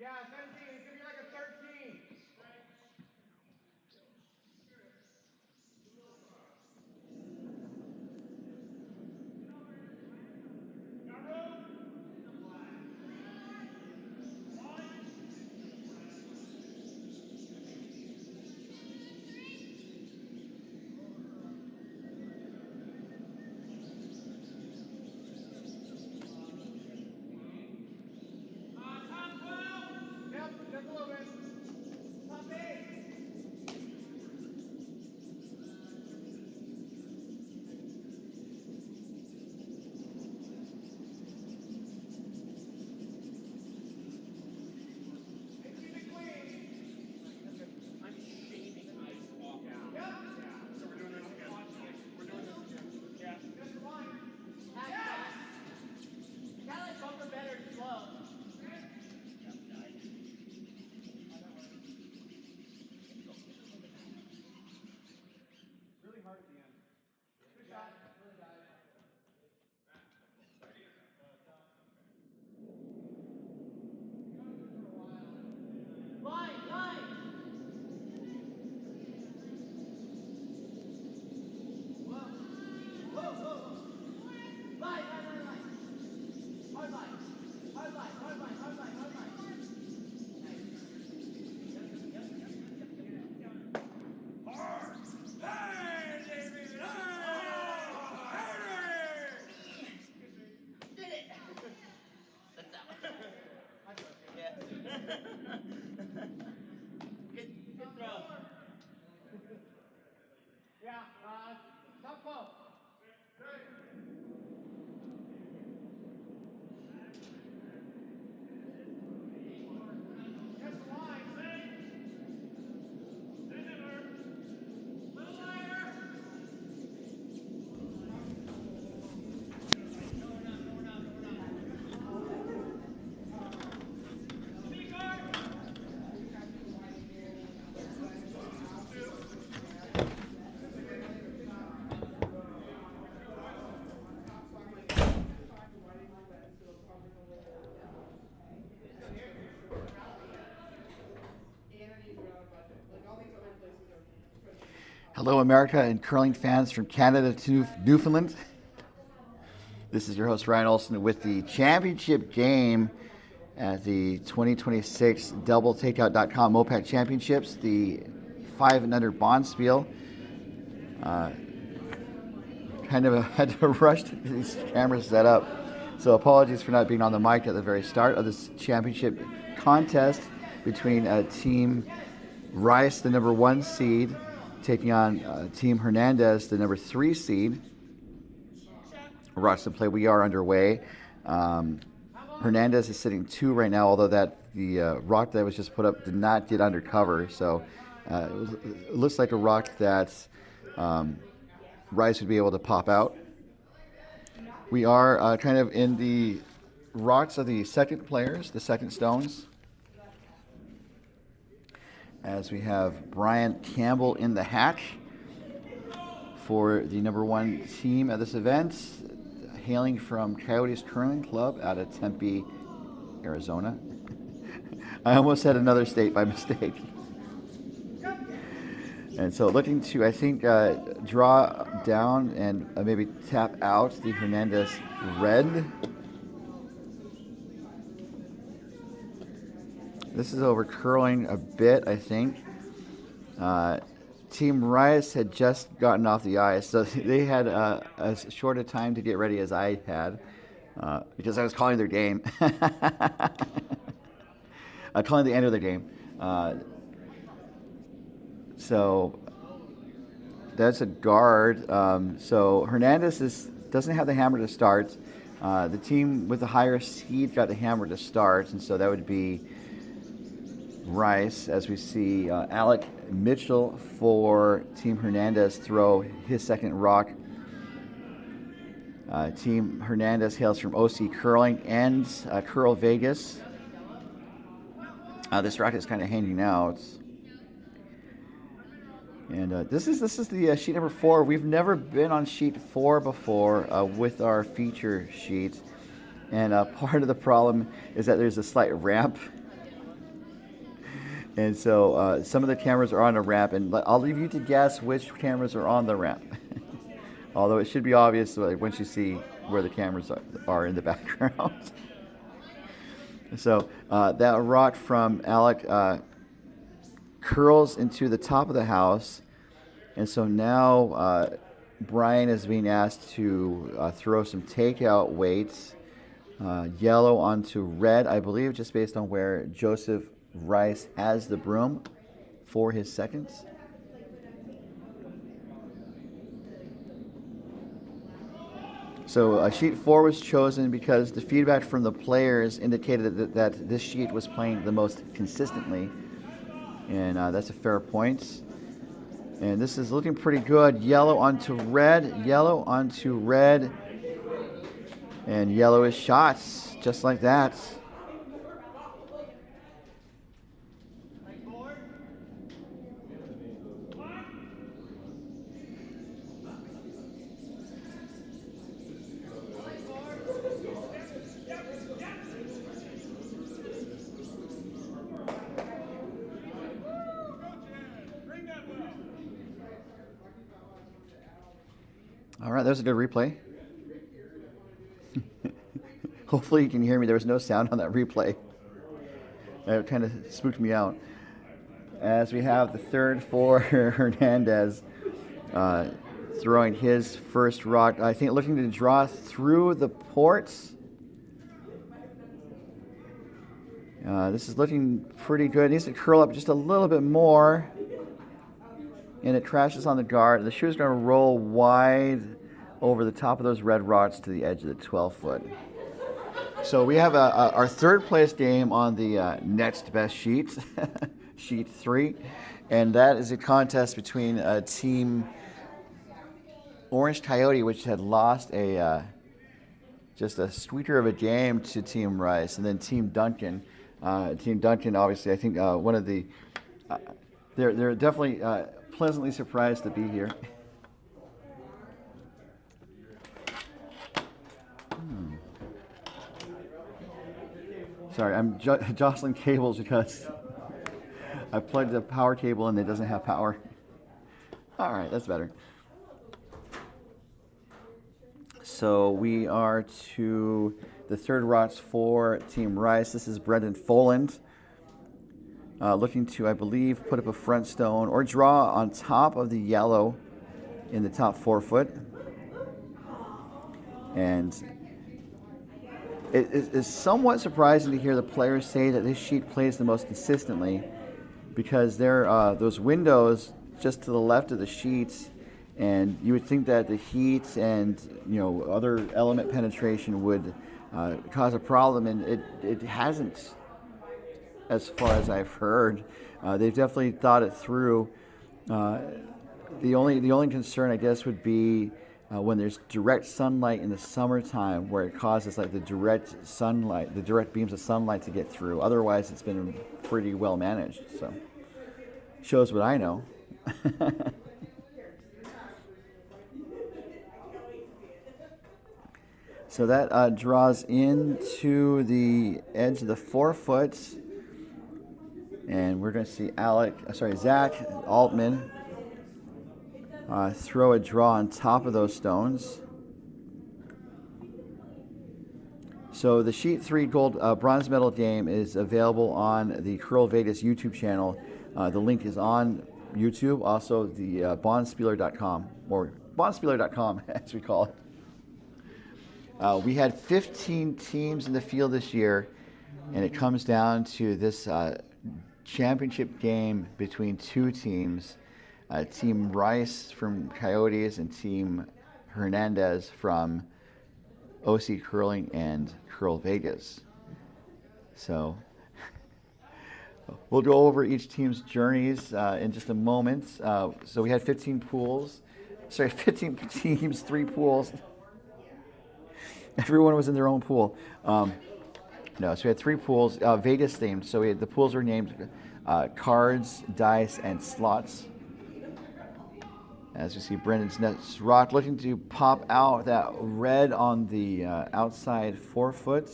Yeah, 17. It's gonna be like a 13. Hello, America and curling fans from Canada to Newfoundland. This is your host, Ryan Olson, with the championship game at the 2026 DoubleTakeout.com MoPac Championships, the 5 and under Bonspiel. Kind of had to rush to get these cameras set up, so apologies for not being on the mic at the very start of this championship contest between Team Rice, the number 1 seed, taking on Team Hernandez, the number 3 seed. Rocks to play. We are underway. Hernandez is sitting 2 right now, although the rock that was just put up did not get under cover. So it looks like a rock that Rice would be able to pop out. We are kind of in the rocks of the second players, the second stones, as we have Brian Campbell in the hatch for the number 1 team at this event, hailing from Coyotes Curling Club out of Tempe, Arizona. I almost said another state by mistake. And so looking to, I think, draw down and maybe tap out the Hernandez red. This is over curling a bit, I think. Team Rice had just gotten off the ice, so they had as short a time to get ready as I had, because I was calling their game. Calling the end of their game. So that's a guard. So Hernandez doesn't have the hammer to start. The team with the higher seed got the hammer to start, and so that would be Rice, as we see Alec Mitchell for Team Hernandez throw his second rock. Team Hernandez hails from OC Curling and CurlVegas. This rock is kind of hanging out. And this is the sheet number 4. We've never been on sheet 4 before with our feature sheet. And part of the problem is that there's a slight ramp And so some of the cameras are on a ramp, and I'll leave you to guess which cameras are on the ramp. Although it should be obvious once you see where the cameras are in the background. So that rock from Alec curls into the top of the house. And so now Brian is being asked to throw some takeout weights. Yellow onto red, I believe, just based on where Joseph Rice has the broom for his seconds. So sheet 4 was chosen because the feedback from the players indicated that this sheet was playing the most consistently. And that's a fair point. And this is looking pretty good. Yellow onto red, yellow onto red. And yellow is shot, just like that. All right, that was a good replay. Hopefully you can hear me. There was no sound on that replay. That kind of spooked me out. As we have the third for Hernandez throwing his first rock. I think looking to draw through the ports. This is looking pretty good. It needs to curl up just a little bit more. And it crashes on the guard. The shoe is going to roll wide over the top of those red rocks to the edge of the 12-foot. So we have our third place game on the next best sheet, sheet 3. And that is a contest between Team Orange Coyote, which had lost just a squeaker of a game to Team Rice, and then Team Duncan. Team Duncan, obviously, I think one of the they're definitely pleasantly surprised to be here. Sorry, I'm jostling cables because I plugged the power cable and it doesn't have power. All right, that's better. So we are to the third rocks for Team Rice. This is Brendan Foland. Looking to, I believe, put up a front stone or draw on top of the yellow in the top 4-foot. And it is somewhat surprising to hear the players say that this sheet plays the most consistently, because there are those windows just to the left of the sheets, and you would think that the heat and other element penetration would cause a problem, and it hasn't. As far as I've heard, they've definitely thought it through. The only concern, I guess, would be when there's direct sunlight in the summertime, where it causes like the direct beams of sunlight to get through. Otherwise, it's been pretty well managed. So, shows what I know. So that draws into the edge of the 4-foot. And we're going to see Zach Altman throw a draw on top of those stones. So the Sheet 3 gold bronze medal game is available on the CurlVegas YouTube channel. The link is on YouTube. Also, the bondspieler.com, or bondspieler.com as we call it. We had 15 teams in the field this year, and it comes down to this championship game between two teams, Team Rice from Coyotes and Team Hernandez from OC Curling and CurlVegas. So we'll go over each team's journeys in just a moment. So we had 15 teams, 3 pools. Everyone was in their own pool. No, so we had 3 pools, Vegas themed. So the pools were named cards, dice, and slots. As you see, Brendan's next rock looking to pop out that red on the outside 4-foot.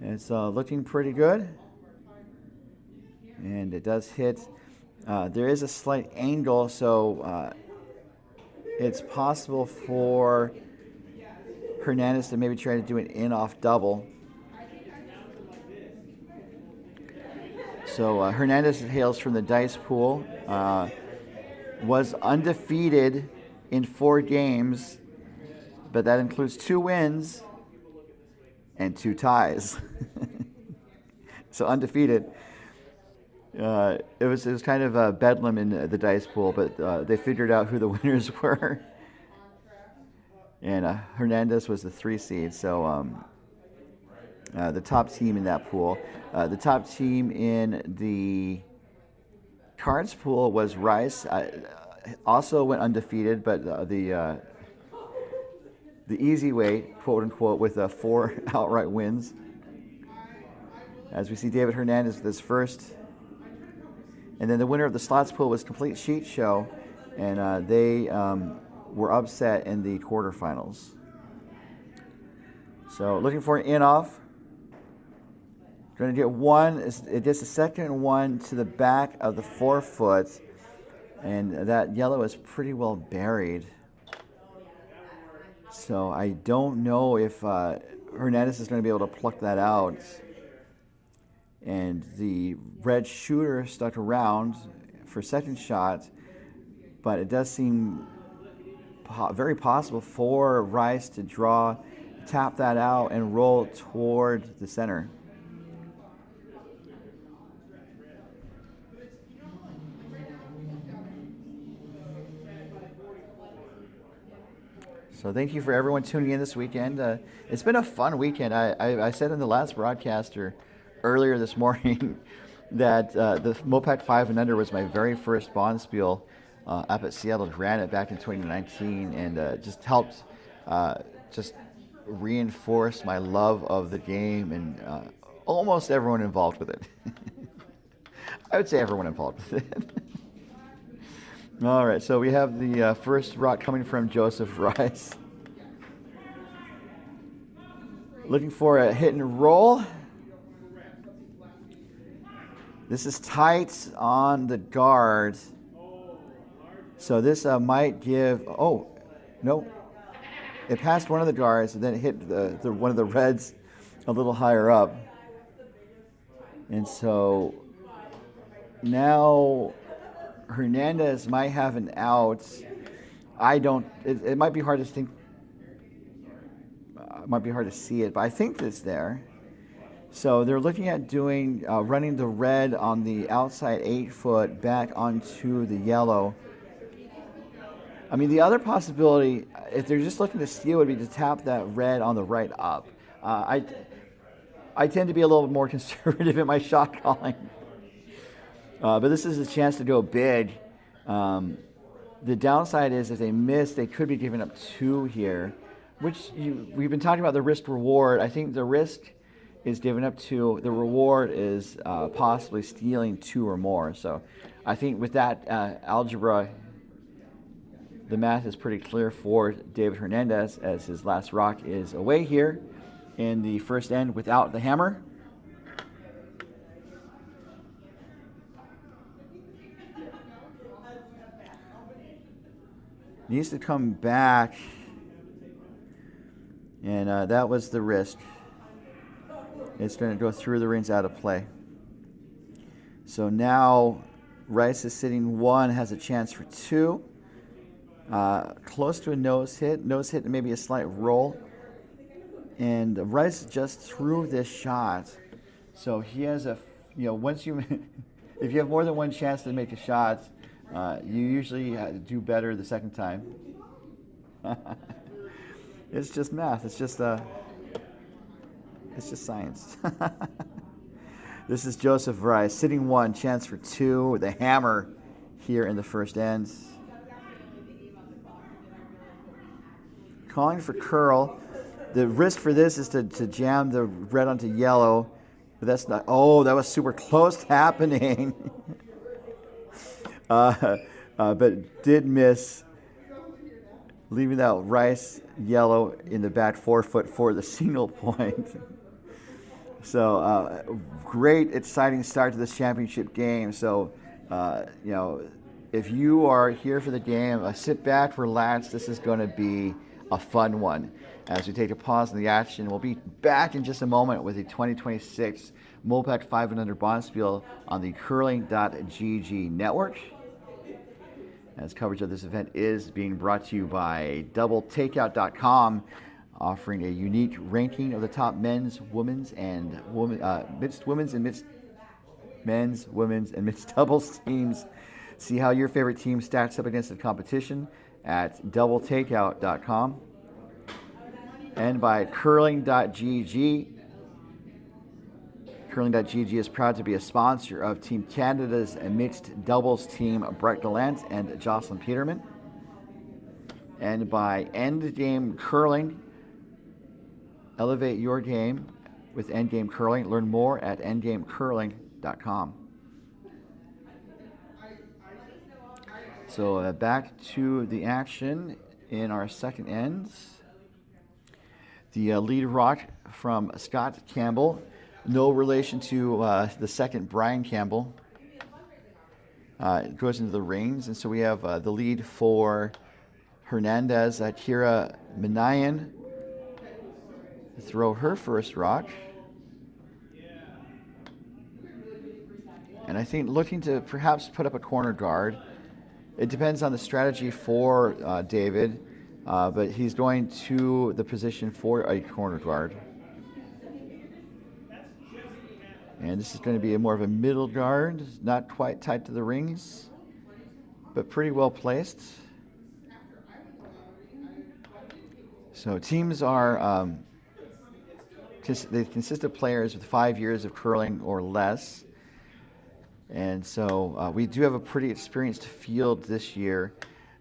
It's looking pretty good. and it does hit. There is a slight angle, so it's possible for Hernandez to maybe try to do an in-off double. So Hernandez hails from the dice pool, was undefeated in 4 games, but that includes 2 wins and 2 ties. So undefeated. It was kind of a bedlam in the dice pool, but they figured out who the winners were. And Hernandez was the 3 seed, so the top team in that pool. The top team in the cards pool was Rice. Also went undefeated, but the easy way, quote unquote, with 4 outright wins. As we see David Hernandez with his first. And then the winner of the slots pool was Complete Sheet Show, and they were upset in the quarterfinals. So looking for an in-off. Going to get one. It gets the second one to the back of the forefoot, and that yellow is pretty well buried. So I don't know if Hernandez is going to be able to pluck that out. And the red shooter stuck around for second shot, but it does seem very possible for Rice to tap that out and roll toward the center. So thank you for everyone tuning in this weekend. It's been a fun weekend. I said in the last broadcaster earlier this morning that the MoPac 5 and Under was my very first Bonspiel up at Seattle Granite back in 2019, and just helped just reinforce my love of the game and almost everyone involved with it. I would say everyone involved with it. All right, so we have the first rock coming from Joseph Rice. Looking for a hit and roll. This is tight on the guard. So this might give, oh, no. It passed one of the guards and then it hit the one of the reds a little higher up. And so now Hernandez might have an out. It might be hard to think. It might be hard to see it, but I think it's there. So they're looking at running the red on the outside 8-foot back onto the yellow. I mean, the other possibility, if they're just looking to steal, would be to tap that red on the right up. I tend to be a little more conservative in my shot calling. But this is a chance to go big. The downside is if they miss, they could be giving up 2 here, which we've been talking about the risk reward. I think the risk is giving up 2. The reward is possibly stealing 2 or more. So I think with that algebra, the math is pretty clear for David Hernandez, as his last rock is away here in the first end without the hammer. Needs to come back, and that was the risk. It's going to go through the rings out of play. So now Rice is sitting 1, has a chance for 2. Close to a nose hit and maybe a slight roll. And Rice just threw this shot. So he has once you, if you have more than one chance to make a shot, you usually do better the second time. It's just math. It's just science. This is Joseph Rice, sitting 1, chance for 2, with a hammer here in the first end. Calling for curl. The risk for this is to jam the red onto yellow, but that's not. Oh, that was super close happening. But did miss, leaving that Rice yellow in the back 4-foot for the single point. So great, exciting start to this championship game. So, if you are here for the game, sit back, relax. This is going to be a fun one. As we take a pause in the action, we'll be back in just a moment with the 2026 MoPac 5 and Under Bonspiel on the curling.gg network. As coverage of this event is being brought to you by doubletakeout.com, offering a unique ranking of the top men's, women's, and mixed women's and mixed men's, women's, and mixed doubles teams. See how your favorite team stacks up against the competition at doubletakeout.com. And by curling.gg. Curling.gg is proud to be a sponsor of Team Canada's mixed doubles team, Brett Gallant and Jocelyn Peterman. And by Endgame Curling. Elevate your game with Endgame Curling. Learn more at endgamecurling.com. So back to the action in our second ends. The lead rock from Scott Campbell, no relation to the second Brian Campbell, goes into the rings. And so we have the lead for Hernandez, Kira Minayan, throw her first rock. And I think looking to perhaps put up a corner guard. It depends on the strategy for David, but he's going to the position for a corner guard. And this is going to be more of a middle guard, not quite tight to the rings, but pretty well placed. So teams are, they consist of players with 5 years of curling or less. And so we do have a pretty experienced field this year,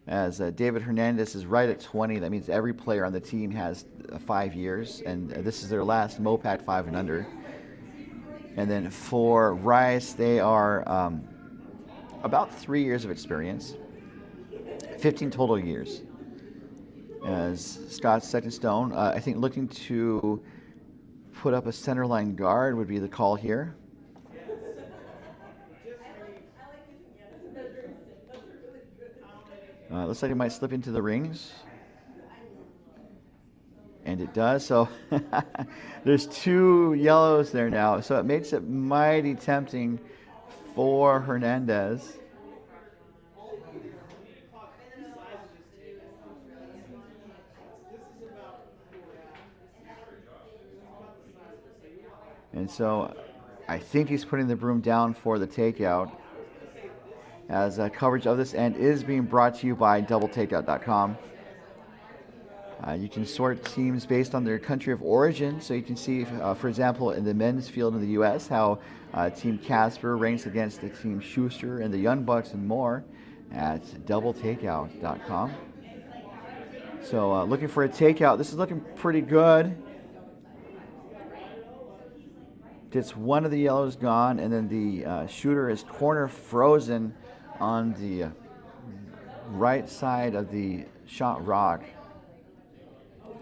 as David Hernandez is right at 20. That means every player on the team has 5 years, and this is their last MoPac 5 and under. And then for Rice, they are about 3 years of experience, 15 total years. As Scott's second stone, I think looking to put up a centerline guard would be the call here. Looks like it might slip into the rings. And it does. So there's 2 yellows there now. So it makes it mighty tempting for Hernandez. And so I think he's putting the broom down for the takeout. As coverage of this end is being brought to you by doubletakeout.com. You can sort teams based on their country of origin. So you can see, for example, in the men's field in the U.S., how Team Casper ranks against the Team Schuster and the Young Bucks and more at doubletakeout.com. So looking for a takeout. This is looking pretty good. Gets one of the yellows gone, and then the shooter is corner frozen on the right side of the shot rock.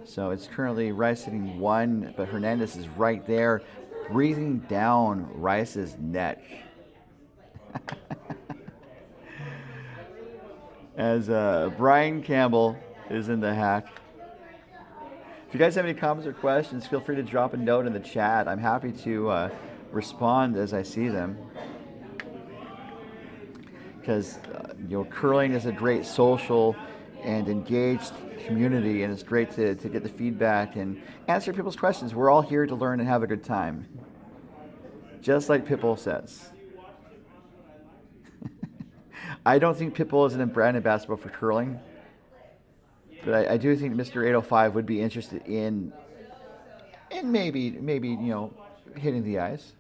So it's currently Rice hitting 1, but Hernandez is right there, breathing down Rice's neck. As Brian Campbell is in the hack. If you guys have any comments or questions, feel free to drop a note in the chat. I'm happy to respond as I see them. Because curling is a great social and engaged community, and it's great to get the feedback and answer people's questions. We're all here to learn and have a good time. Just like Pitbull says. I don't think Pitbull is an brand ambassador for curling, but I do think Mr. 805 would be interested in maybe hitting the ice.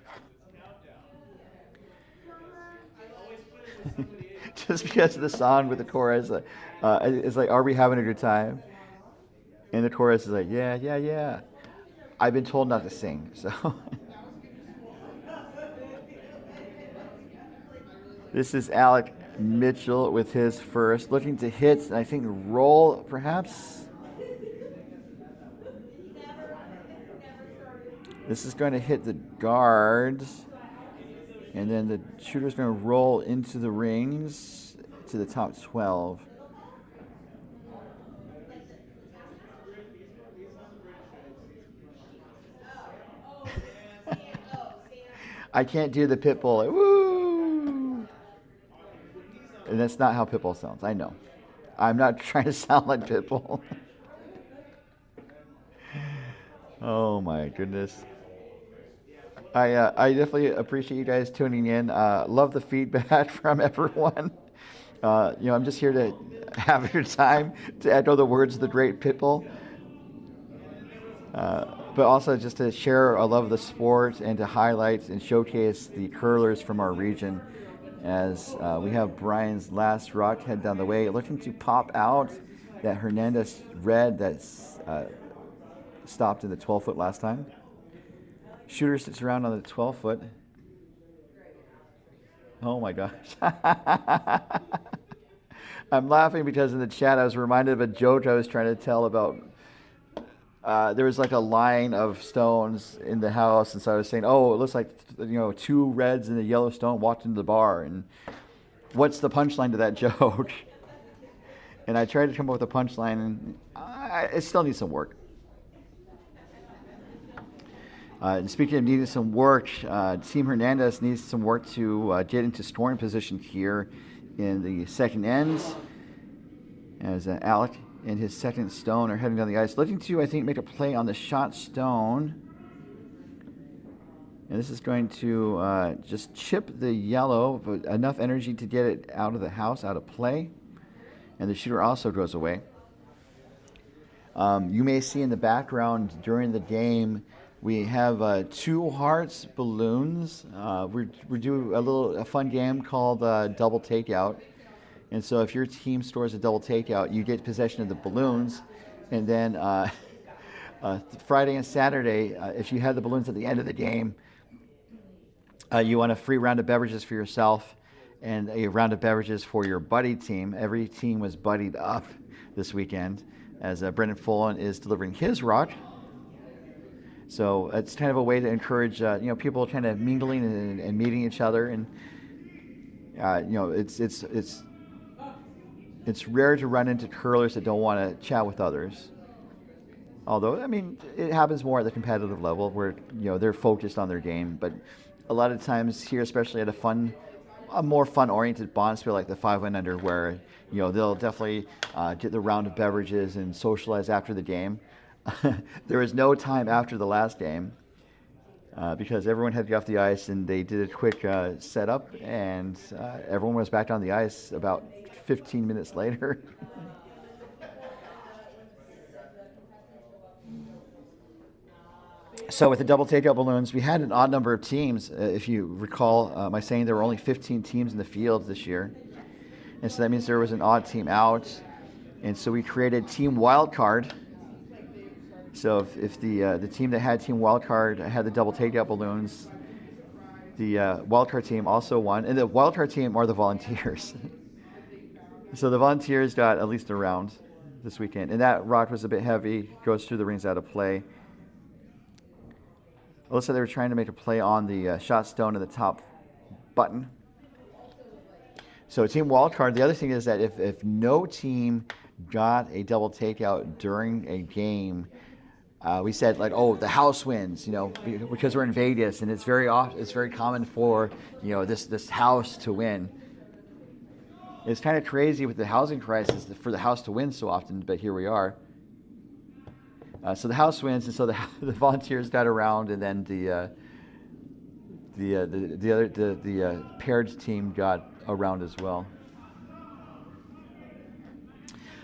Just because of the song with the chorus, it's like, are we having a good time? And the chorus is like, yeah. I've been told not to sing, so. This is Alec Mitchell with his first, looking to hit, and I think roll, perhaps. This is going to hit the guards, and then the shooter's going to roll into the rings to the top 12. I can't do the pit bull. Woo! And that's not how Pitbull sounds. I know. I'm not trying to sound like Pitbull. Oh my goodness. I definitely appreciate you guys tuning in. Love the feedback from everyone. I'm just here to have your time to echo the words of the great Pitbull. But also just to share a love of the sport and to highlight and showcase the curlers from our region. As we have Brian's last rock head down the way, looking to pop out that Hernandez red that's stopped in the 12-foot last time. Shooter sits around on the 12-foot. Oh my gosh. I'm laughing because in the chat I was reminded of a joke I was trying to tell about. There was like a line of stones in the house, and so I was saying, oh, it looks like, 2 reds and a yellow stone walked into the bar, and what's the punchline to that joke? And I tried to come up with a punchline, and it still needs some work. And speaking of needing some work, Team Hernandez needs some work to get into scoring position here in the second end, as Alec and his second stone are heading down the ice, looking to, I think, make a play on the shot stone. And this is going to just chip the yellow, but enough energy to get it out of the house, out of play. And the shooter also goes away. You may see in the background during the game, we have 2 hearts balloons. We're doing a fun game called Double Takeout. And so if your team scores a double takeout, you get possession of the balloons. And then Friday and Saturday, if you had the balloons at the end of the game, you want a free round of beverages for yourself and a round of beverages for your buddy team. Every team was buddied up this weekend as Brendan Fullen is delivering his rock. So it's kind of a way to encourage people kind of mingling and meeting each other. And it's rare to run into curlers that don't want to chat with others. Although, I mean, it happens more at the competitive level where, they're focused on their game. But a lot of times here, especially at a more fun-oriented bonspiel like the 5 and under, where, they'll definitely get the round of beverages and socialize after the game. There was no time after the last game because everyone had to get off the ice and they did a quick setup, and everyone was back on the ice about 15 minutes later. So with the double takeout balloons, we had an odd number of teams. If you recall my saying there were only 15 teams in the field this year. And so that means there was an odd team out. And so we created Team Wildcard. So if the team that had Team Wildcard had the double takeout balloons, the Wildcard team also won. And the Wildcard team are the Volunteers. So the Volunteers got at least a round this weekend. And that rock was a bit heavy, goes through the rings out of play. It looks like they were trying to make a play on the shot stone in the top button. So Team Wildcard, the other thing is that if no team got a double takeout during a game, we said the house wins, because we're in Vegas and it's very common for this house to win. It's kind of crazy with the housing crisis for the house to win so often, but here we are. So the house wins, and so the Volunteers got around, and then the paired team got around as well.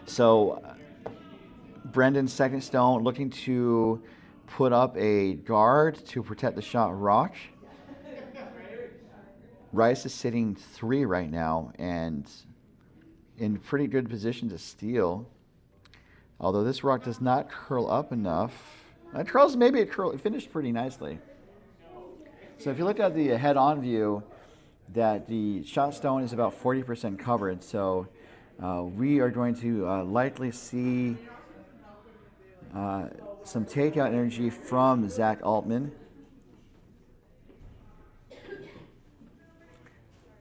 So Brendan's second stone looking to put up a guard to protect the shot rock. Rice is sitting 3 right now and in pretty good position to steal. Although this rock does not curl up enough. It curls, maybe it finished pretty nicely. So if you look at the head-on view, that the shot stone is about 40% covered. So we are going to likely see some takeout energy from Zach Altman.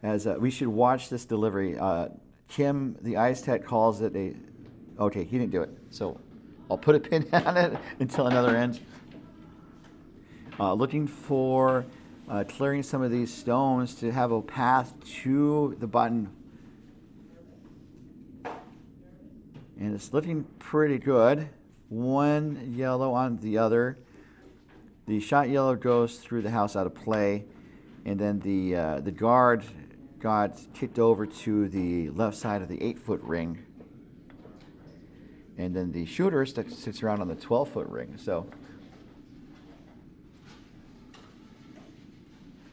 as we should watch this delivery. Kim, the ice tech, calls it a. Okay, he didn't do it, so I'll put a pin on it until another end. Looking for clearing some of these stones to have a path to the button. And it's looking pretty good. One yellow on the other. The shot yellow goes through the house out of play. And then the guard got kicked over to the left side of the 8-foot ring. And then the shooter sticks around on the 12-foot ring. So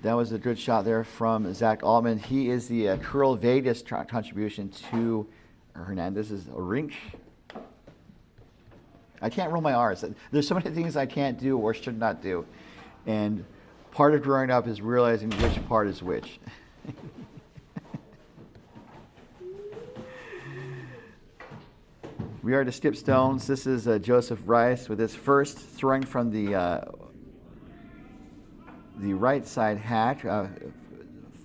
that was a good shot there from Zach Altman. He is the CurlVegas contribution to Hernandez's rink. I can't roll my R's. There's so many things I can't do or should not do. And part of growing up is realizing which part is which. We are to skip stones. This is Joseph Rice with his first throwing from the right side hack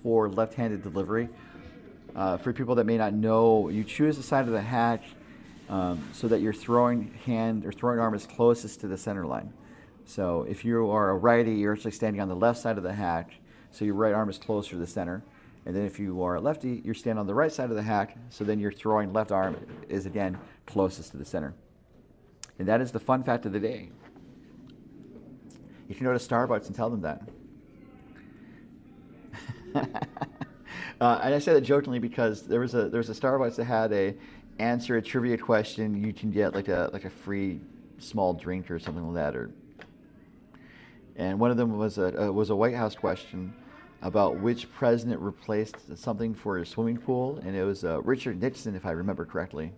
for left-handed delivery. For people that may not know, you choose the side of the hack so that your throwing hand or throwing arm is closest to the center line. So if you are a righty, you're actually standing on the left side of the hack, so your right arm is closer to the center. And then if you are a lefty, you're standing on the right side of the hack, so then your throwing left arm is again closest to the center. And that is the fun fact of the day. You can go to Starbucks and tell them that. And I say that jokingly because there was a Starbucks that had a answer a trivia question. You can get like a free small drink or something like that. And one of them was a White House question about which president replaced something for a swimming pool, and it was Richard Nixon, if I remember correctly.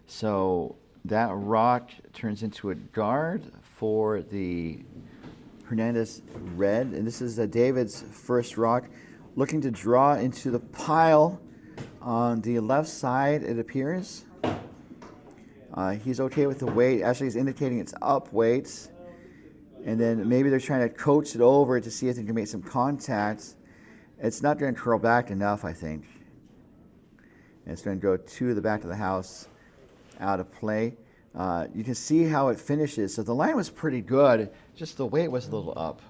So that rock turns into a guard for the Hernandez red, and this is David's first rock, looking to draw into the pile on the left side, it appears. He's okay with the weight. Actually, he's indicating it's up weights. And then maybe they're trying to coach it over to see if they can make some contact. It's not going to curl back enough, I think. And it's going to go to the back of the house, out of play. You can see how it finishes. So the line was pretty good, just the weight was a little up.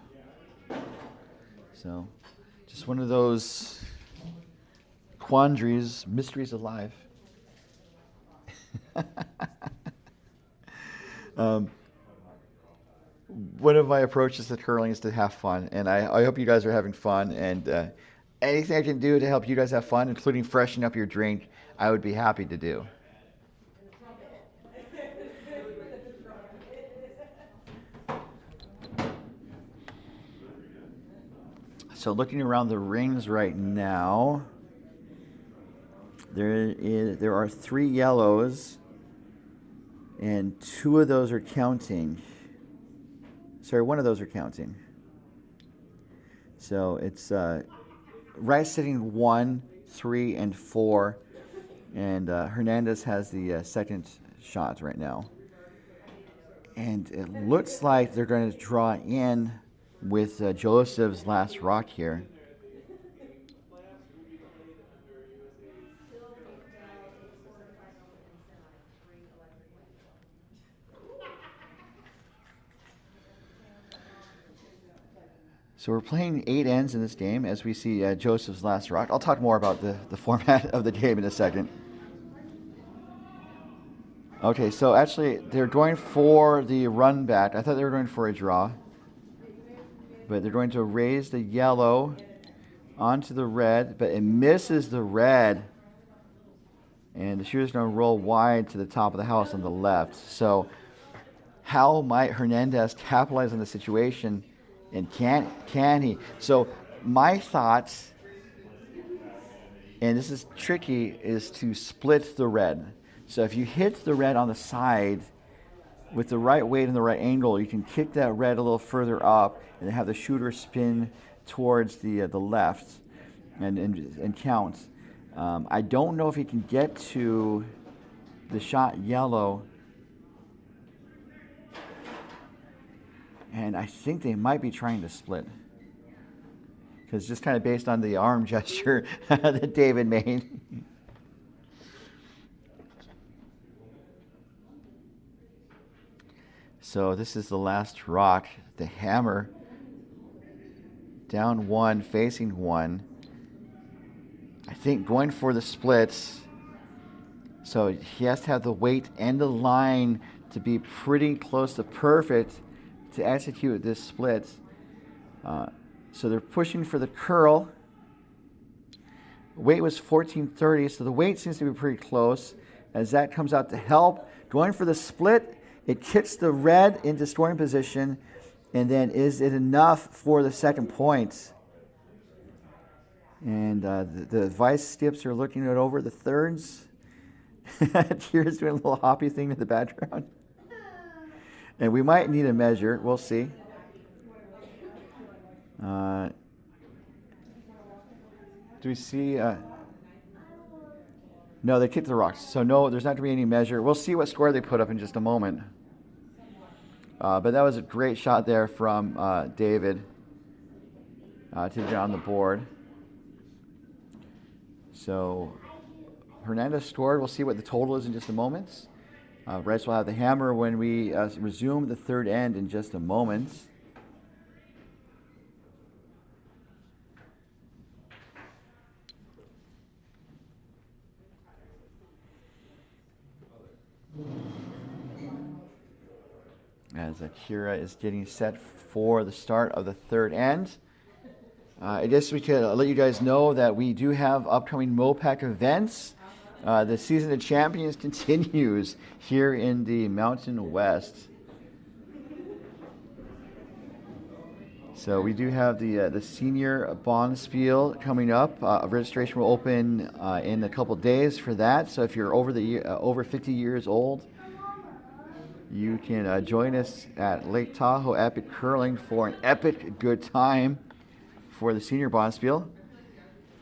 So just one of those quandaries, mysteries of life. One of my approaches to curling is to have fun, and I hope you guys are having fun, and anything I can do to help you guys have fun, including freshen up your drink, I would be happy to do. So looking around the rings right now, there are 3 yellows, and 2 of those are counting. Sorry, 1 of those are counting. So it's Rice sitting 1, 3, and 4, and Hernandez has the second shot right now. And it looks like they're going to draw in with Joseph's last rock here. So we're playing 8 ends in this game as we see Joseph's last rock. I'll talk more about the format of the game in a second. Okay, so actually they're going for the run back. I thought they were going for a draw. But they're going to raise the yellow onto the red, but it misses the red. And the shooter's going to roll wide to the top of the house on the left. So how might Hernandez capitalize on the situation? And can he? So my thoughts, and this is tricky, is to split the red. So if you hit the red on the side with the right weight and the right angle, you can kick that red a little further up and then have the shooter spin towards the left and count. I don't know if he can get to the shot yellow. And I think they might be trying to split. Because just kind of based on the arm gesture that David made. So this is the last rock. The hammer. Down one, facing one. I think going for the splits. So he has to have the weight and the line to be pretty close to perfect to execute this split. So they're pushing for the curl. Weight was 1430, so the weight seems to be pretty close as that comes out to help. Going for the split, it kicks the red into scoring position, and then is it enough for the second point? And the vice skips are looking it over the thirds. Kira's doing a little hoppy thing in the background. And we might need a measure. We'll see. Do we see? No, they kicked the rocks. So no, there's not going to be any measure. We'll see what score they put up in just a moment. But that was a great shot there from David to get on the board. So Hernandez scored. We'll see what the total is in just a moment. Rice will have the hammer when we resume the third end in just a moment. As Akira is getting set for the start of the third end. I guess we could let you guys know that we do have upcoming MoPac events. The Season of Champions continues here in the Mountain West. So we do have the Senior Bonspiel coming up. Registration will open in a couple days for that. So if you're over 50 years old, you can join us at Lake Tahoe Epic Curling for an epic good time for the Senior Bonspiel.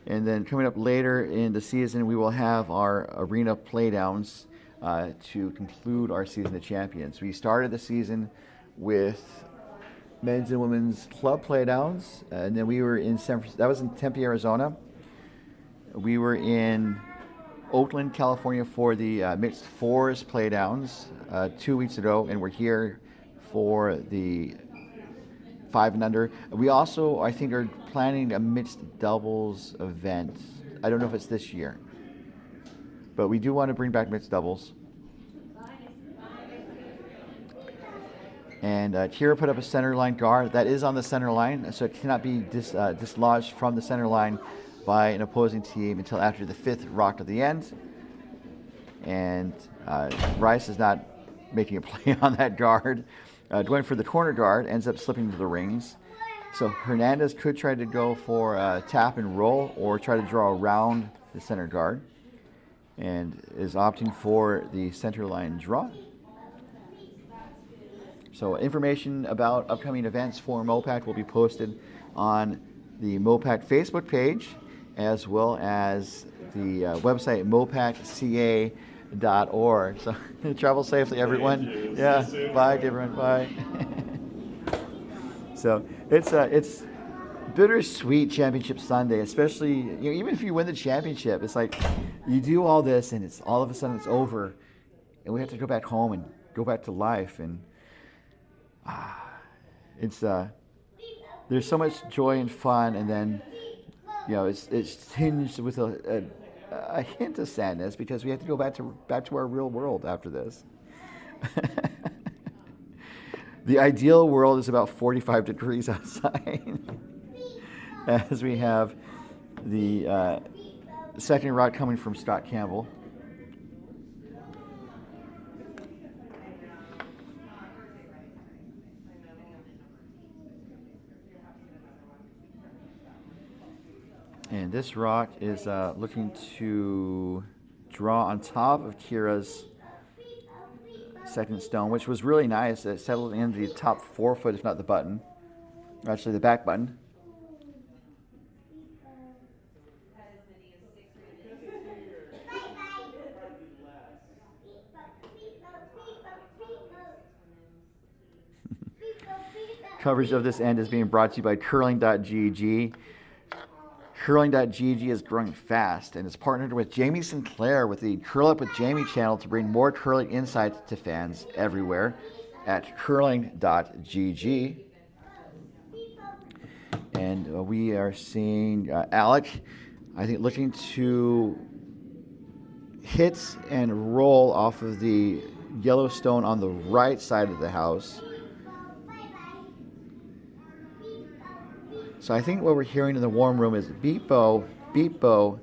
And then coming up later in the season, we will have our arena playdowns to conclude our Season of Champions. We started the season with men's and women's club playdowns, and then we were in that was in Tempe, Arizona. We were in Oakland, California for the mixed fours playdowns 2 weeks ago, and we're here for the 5 and under. We also, I think, are planning a mixed doubles event. I don't know if it's this year, but we do want to bring back mixed doubles. And Kira put up a center line guard that is on the center line, so it cannot be dislodged from the center line by an opposing team until after the 5th rock of the end. And Rice is not making a play on that guard. Going for the corner guard, ends up slipping into the rings. So Hernandez could try to go for a tap and roll or try to draw around the center guard, and is opting for the center line draw. So information about upcoming events for MoPac will be posted on the MoPac Facebook page, as well as the website mopacca.org. So travel safely, everyone. Yeah, bye, everyone. Bye. So it's bittersweet Championship Sunday, especially even if you win the championship. It's like you do all this, and it's all of a sudden it's over, and we have to go back home and go back to life, and it's there's so much joy and fun, and then it's tinged with a hint of sadness because we have to go back to our real world after this. The ideal world is about 45 degrees outside, as we have the second rock coming from Scott Campbell. And this rock is looking to draw on top of Kira's second stone, which was really nice. It settled in the top 4 foot, if not the button. Actually, the back button. Coverage of this end is being brought to you by curling.gg. Curling.gg is growing fast and is partnered with Jamie Sinclair with the Curl Up with Jamie channel to bring more curling insights to fans everywhere at curling.gg. And we are seeing Alec, I think, looking to hit and roll off of the yellow stone on the right side of the house. So I think what we're hearing in the warm room is beep bo, beep bo,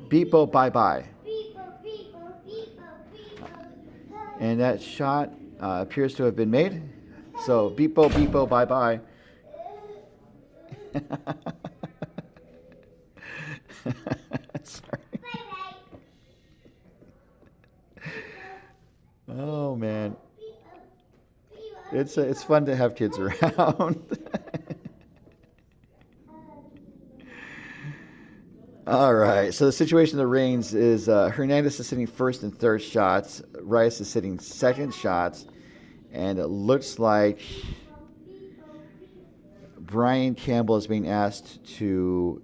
beep bo, bye bye. And that shot appears to have been made. So beep bo, bye bye. Sorry. Oh man, it's fun to have kids around. All right, so the situation in the reins is Hernandez is sitting first and third shots. Rice is sitting second shots. And it looks like Brian Campbell is being asked to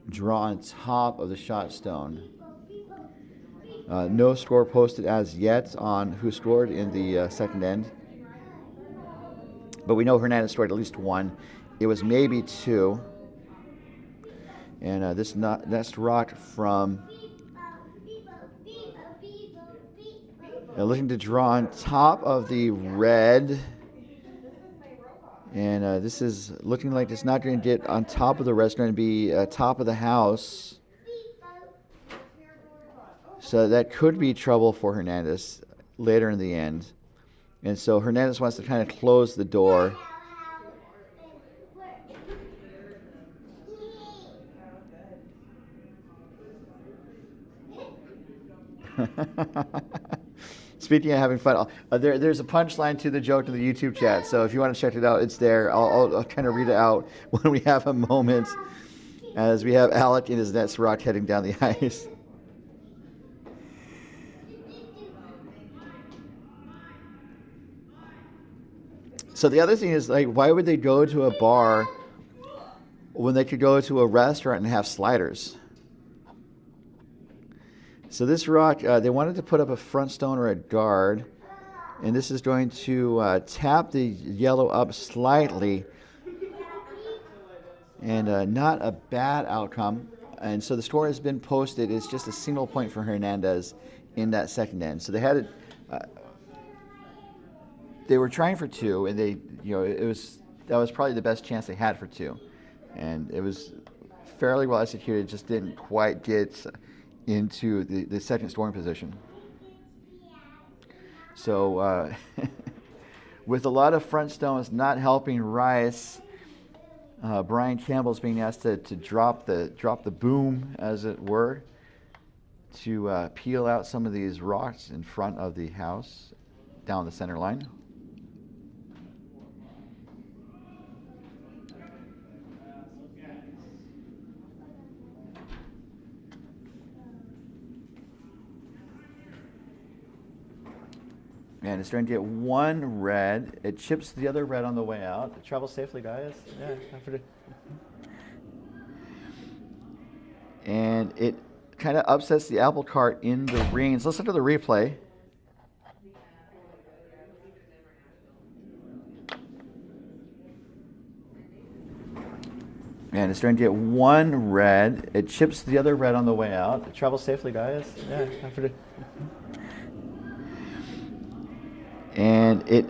draw on top of the shot stone. No score posted as yet on who scored in the second end. But we know Hernandez scored at least one. It was maybe two. And this next rock from looking to draw on top of the red. And this is looking like it's not going to get on top of the red. It's going to be top of the house. So that could be trouble for Hernandez later in the end. And so Hernandez wants to kind of close the door. Speaking of having fun, there's a punchline to the joke in the YouTube chat. So if you want to check it out, it's there. I'll kind of read it out when we have a moment, as we have Alec in his next rock heading down the ice. So the other thing is, like, why would they go to a bar when they could go to a restaurant and have sliders? So this rock, they wanted to put up a front stone or a guard, and this is going to tap the yellow up slightly, and not a bad outcome. And so the score has been posted. It's just a single point for Hernandez in that second end. So they had it. They were trying for two, and that was probably the best chance they had for two, and it was fairly well executed. Just didn't quite get into the second scoring position. So with a lot of front stones not helping Rice, Brian Campbell's being asked to drop the boom, as it were, to peel out some of these rocks in front of the house down the center line. And it's trying to get one red. It chips the other red on the way out. Travel safely, guys. Yeah. And it kind of upsets the apple cart in the rings. Listen to the replay. And it's trying to get one red. It chips the other red on the way out. Travel safely, guys. Yeah. And it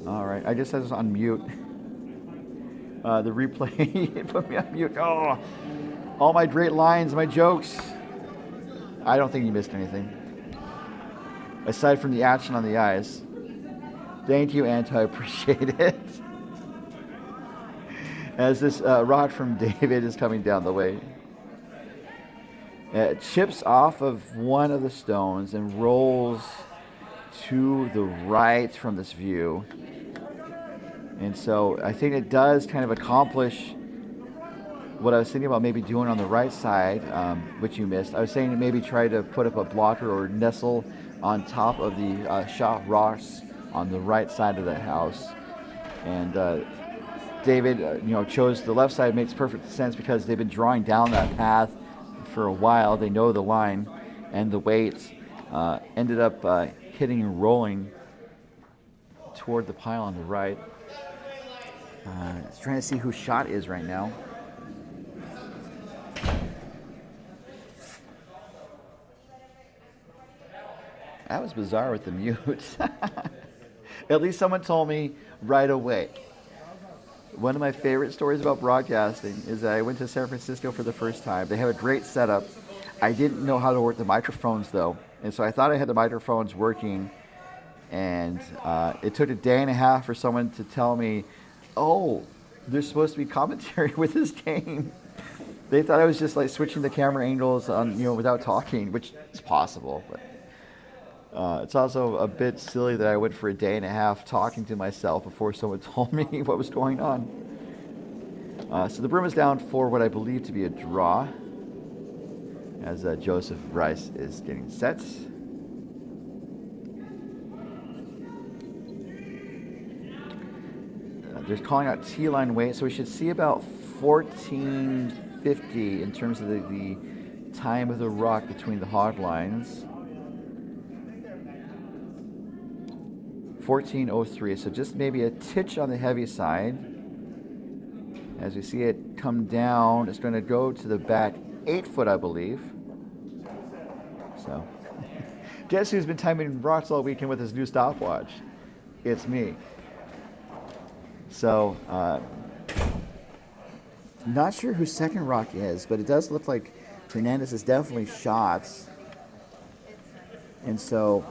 All right, I just had this on mute. The replay put me on mute. Oh, all my great lines, my jokes. I don't think you missed anything. Aside from the action on the ice. Thank you, Anto. I appreciate it. As this rock from David is coming down the way. It chips off of one of the stones and rolls to the right from this view. And so I think it does kind of accomplish what I was thinking about maybe doing on the right side, which you missed. I was saying maybe try to put up a blocker or nestle on top of the shot rocks on the right side of the house. And David, chose the left side. Makes perfect sense because they've been drawing down that path for a while. They know the line and the weights. Ended up hitting and rolling toward the pile on the right. Trying to see who shot is right now. That was bizarre with the mute. At least someone told me right away. One of my favorite stories about broadcasting is that I went to San Francisco for the first time. They have a great setup. I didn't know how to work the microphones though. And so I thought I had the microphones working. And it took a day and a half for someone to tell me, oh, there's supposed to be commentary with this game. They thought I was just like switching the camera angles on, without talking, which is possible. But it's also a bit silly that I went for a day and a half talking to myself before someone told me what was going on. So the broom is down for what I believe to be a draw, as Joseph Rice is getting set. They're calling out T-line weight, so we should see about 1450 in terms of the time of the rock between the hog lines. 1403, so just maybe a titch on the heavy side. As we see it come down, it's going to go to the back 8 foot, I believe. So, guess who's been timing rocks all weekend with his new stopwatch? It's me. So, not sure who second rock is, but it does look like Hernandez is definitely shots. And so,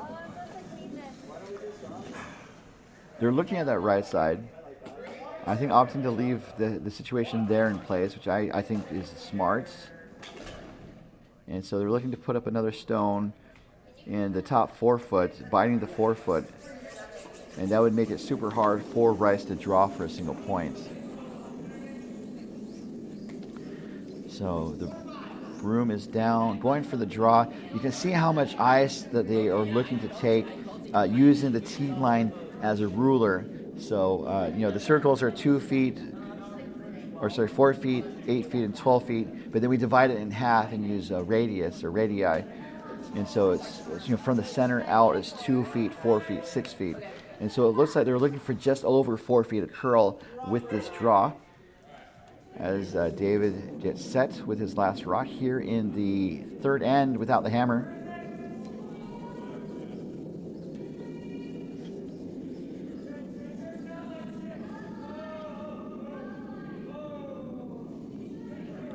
they're looking at that right side. I think opting to leave the situation there in place, which I think is smart. And so they're looking to put up another stone in the top 4 foot, biting the 4 foot. And that would make it super hard for Rice to draw for a single point. So the broom is down, going for the draw. You can see how much ice that they are looking to take using the tee line as a ruler. So, the circles are 4 feet, 8 feet, and 12 feet. But then we divide it in half and use radius or radii. And so it's from the center out, it's 2 feet, 4 feet, 6 feet. And so it looks like they're looking for just over 4 feet of curl with this draw. As David gets set with his last rock here in the third end without the hammer.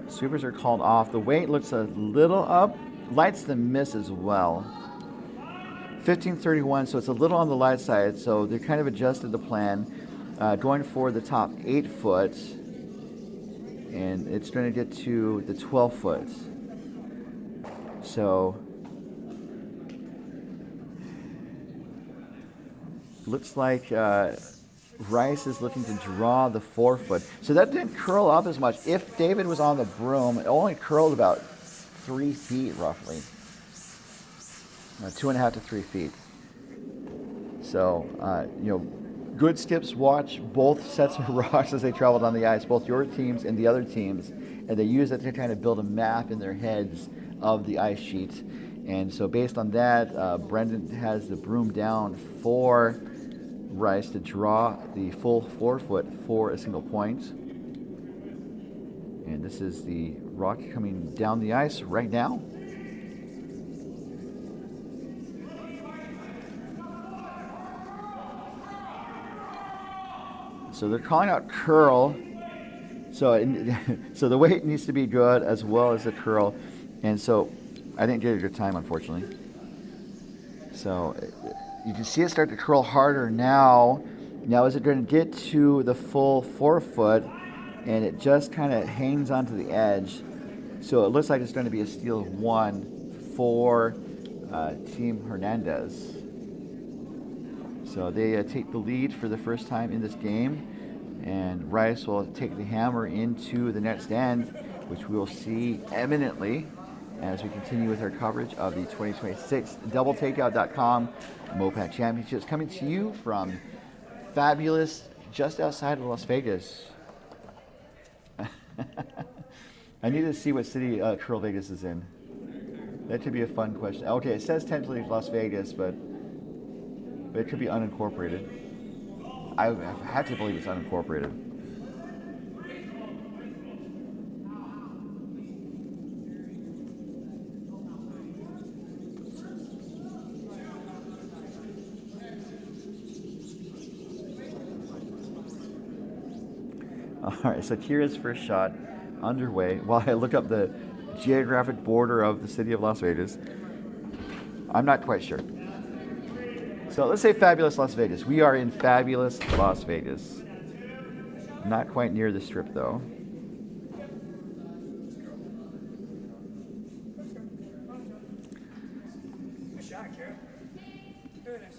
Sweepers are called off. The weight looks a little up. Lights the miss as well. 1531, so it's a little on the light side, so they kind of adjusted the plan. Going for the top 8 foot, and it's going to get to the 12 foot. So, looks like Rice is looking to draw the 4 foot. So that didn't curl up as much. If David was on the broom, it only curled about 3 feet roughly. 2.5 to 3 feet. So, good skips watch both sets of rocks as they traveled on the ice, both your teams and the other teams, and they use it to kind of build a map in their heads of the ice sheet. And so based on that, Brendan has the broom down for Rice to draw the full 4 foot for a single point. And this is the rock coming down the ice right now. So they're calling out curl. So so the weight needs to be good as well as the curl. And so I didn't get a good time, unfortunately. So you can see it start to curl harder now. Now is it going to get to the full 4 foot, and it just kind of hangs onto the edge. So it looks like it's going to be a steal of 1 for Team Hernandez. So they take the lead for the first time in this game, and Rice will take the hammer into the next end, which we will see eminently as we continue with our coverage of the 2026 DoubleTakeout.com MoPac Championships, coming to you from fabulous, just outside of Las Vegas. I need to see what city CurlVegas is in. That could be a fun question. Okay, it says technically Las Vegas, but it could be unincorporated. I had to believe it's unincorporated. All right, so Kira's first shot underway while I look up the geographic border of the city of Las Vegas. I'm not quite sure. So let's say fabulous Las Vegas. We are in fabulous Las Vegas. Not quite near the strip, though.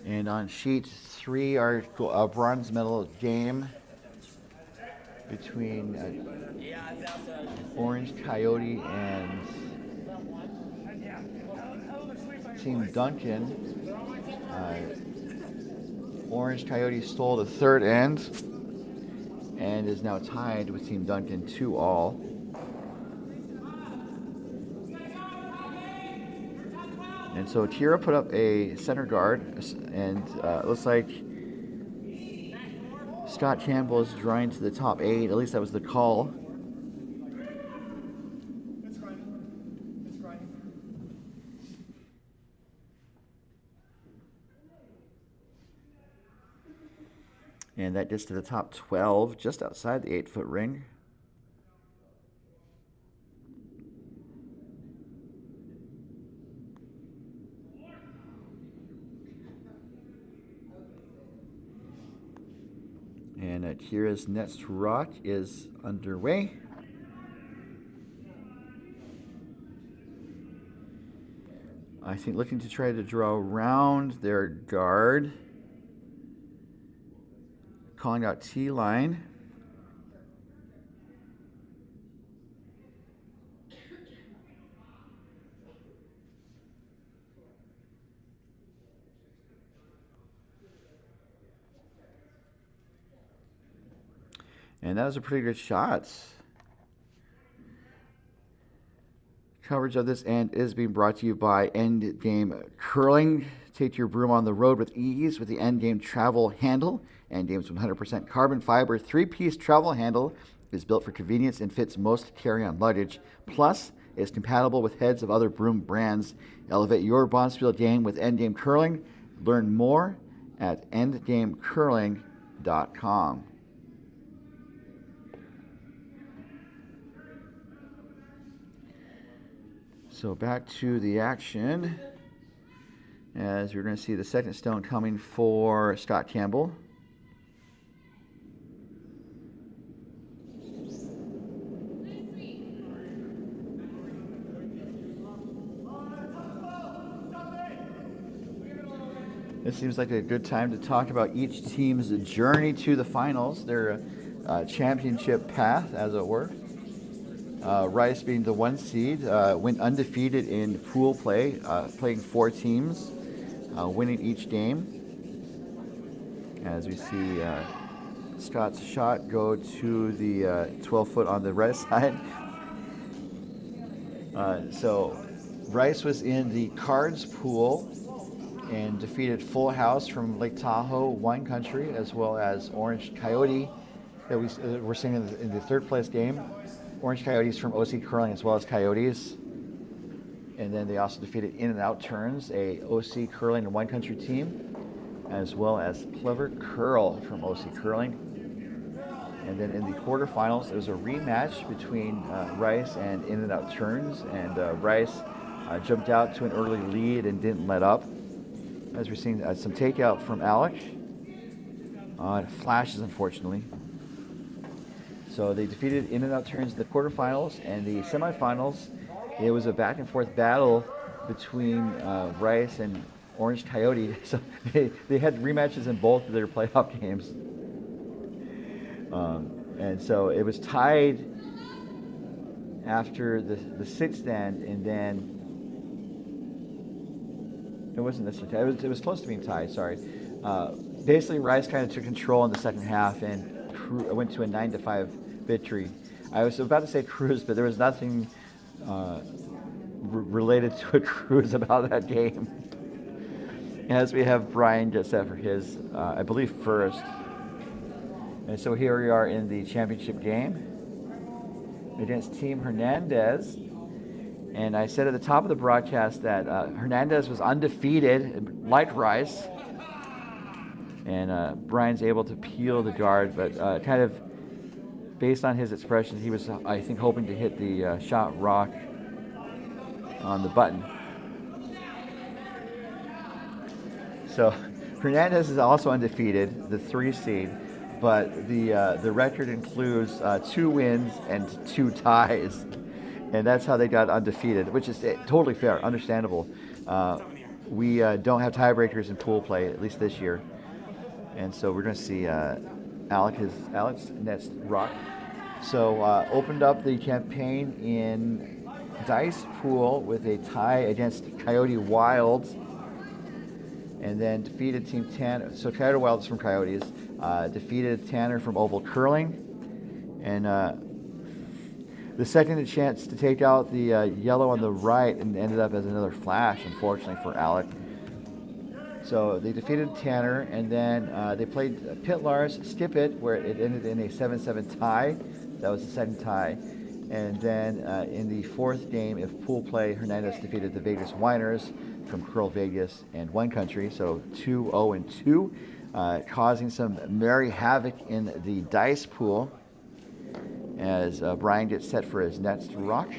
And on sheet 3, our bronze medal game between Orange Coyote and Team Duncan. Orange Coyote stole the third end and is now tied with Team Duncan 2-all. And so Kira put up a center guard, and it looks like Scott Campbell is drawing to the top 8. At least that was the call. And that gets to the top 12, just outside the 8-foot ring. And Kira's next rock is underway. I think looking to try to draw around their guard. Calling out T-line. And that was a pretty good shot. Coverage of this end is being brought to you by Endgame Curling. Take your broom on the road with ease with the Endgame travel handle. Endgame's 100% carbon fiber 3-piece travel handle is built for convenience and fits most carry-on luggage. Plus, is compatible with heads of other broom brands. Elevate your bonspiel game with Endgame Curling. Learn more at endgamecurling.com. So back to the action, as we're going to see the second stone coming for Scott Campbell. It seems like a good time to talk about each team's journey to the finals, their championship path, as it were. Rice being the 1 seed, went undefeated in pool play, playing 4 teams, winning each game. As we see Scott's shot go to the 12-foot on the right side. So Rice was in the cards pool and defeated Full House from Lake Tahoe Wine Country, as well as Orange Coyote that we're seeing in the third place game. Orange Coyotes from OC Curling as well as Coyotes. And then they also defeated In and Out Turns, a OC Curling and Wine Country team, as well as Clever Curl from OC Curling. And then in the quarterfinals, it was a rematch between Rice and In and Out Turns, and Rice jumped out to an early lead and didn't let up. As we're seeing some takeout from Alec. It flashes, unfortunately. So they defeated In and Out Turns in the quarterfinals, and the semifinals, it was a back and forth battle between Rice and Orange Coyote. So they had rematches in both of their playoff games. And so it was tied after the sixth end, and then it wasn't necessarily tied. It was close to being tied, sorry. Basically, Rice kind of took control in the second half and went to a 9-5 victory. I was about to say cruise, but there was nothing related to a cruise about that game. As we have Brian get set for his, I believe, first. And so here we are in the championship game against Team Hernandez. And I said at the top of the broadcast that Hernandez was undefeated, like Rice. And Brian's able to peel the guard, but kind of based on his expression, he was, I think, hoping to hit the shot rock on the button. So Hernandez is also undefeated, the 3 seed, but the record includes 2 wins and 2 ties, and that's how they got undefeated, which is totally fair, understandable. We don't have tiebreakers in pool play, at least this year, and so we're going to see Alex next rock. So opened up the campaign in Dice Pool with a tie against Coyote Wilds, and then defeated Team Tanner. So Coyote Wilds from Coyotes defeated Tanner from Oval Curling, and the second chance to take out the yellow on the right, and ended up as another flash, unfortunately for Alec. So they defeated Tanner, and then they played Pit Lars Skip It, where it ended in a 7-7 tie. That was the second tie. And then in the fourth game of pool play, Hernandez defeated the Vegas Whiners from CurlVegas and One Country, so 2-0-2, causing some merry havoc in the dice pool as Brian gets set for his next rock.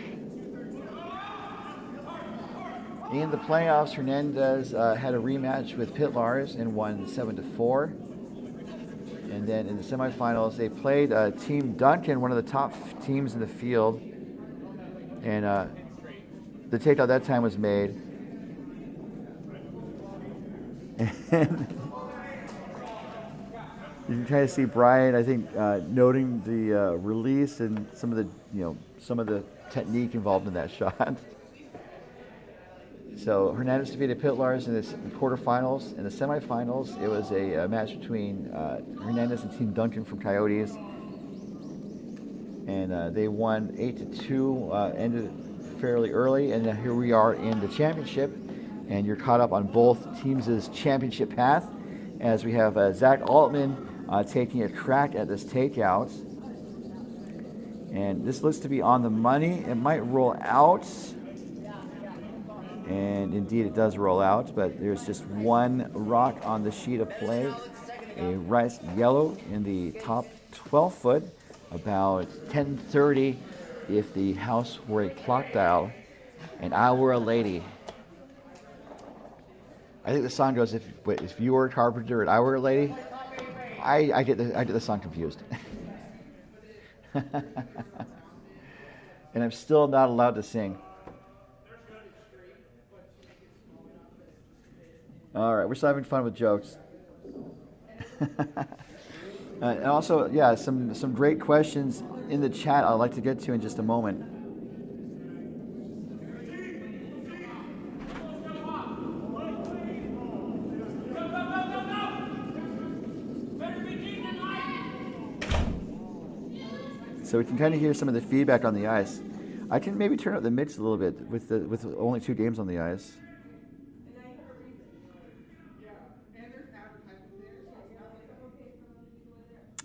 In the playoffs, Hernandez had a rematch with Pit Lars and won 7-4. And then in the semifinals, they played Team Duncan, one of the top teams in the field. And the takeout that time was made. And you can kind of see Brian, I think, noting the release and some of the technique involved in that shot. So Hernandez defeated Pit Lars in the quarterfinals. In the semifinals, it was a match between Hernandez and Team Duncan from Coyotes, and they won 8-2. Ended fairly early, and here we are in the championship, and you're caught up on both teams' championship path, as we have Zach Altman taking a crack at this takeout, and this looks to be on the money. It might roll out. And indeed it does roll out, but there's just one rock on the sheet of play, a Rice yellow in the top 12 foot, about 10:30 if the house were a clock dial and I were a lady. I think the song goes, if you were a carpenter and I were a lady. I get the song confused. And I'm still not allowed to sing. All right, we're still having fun with jokes. And also, yeah, some great questions in the chat I'd like to get to in just a moment. So we can kind of hear some of the feedback on the ice. I can maybe turn up the mix a little bit with only 2 games on the ice.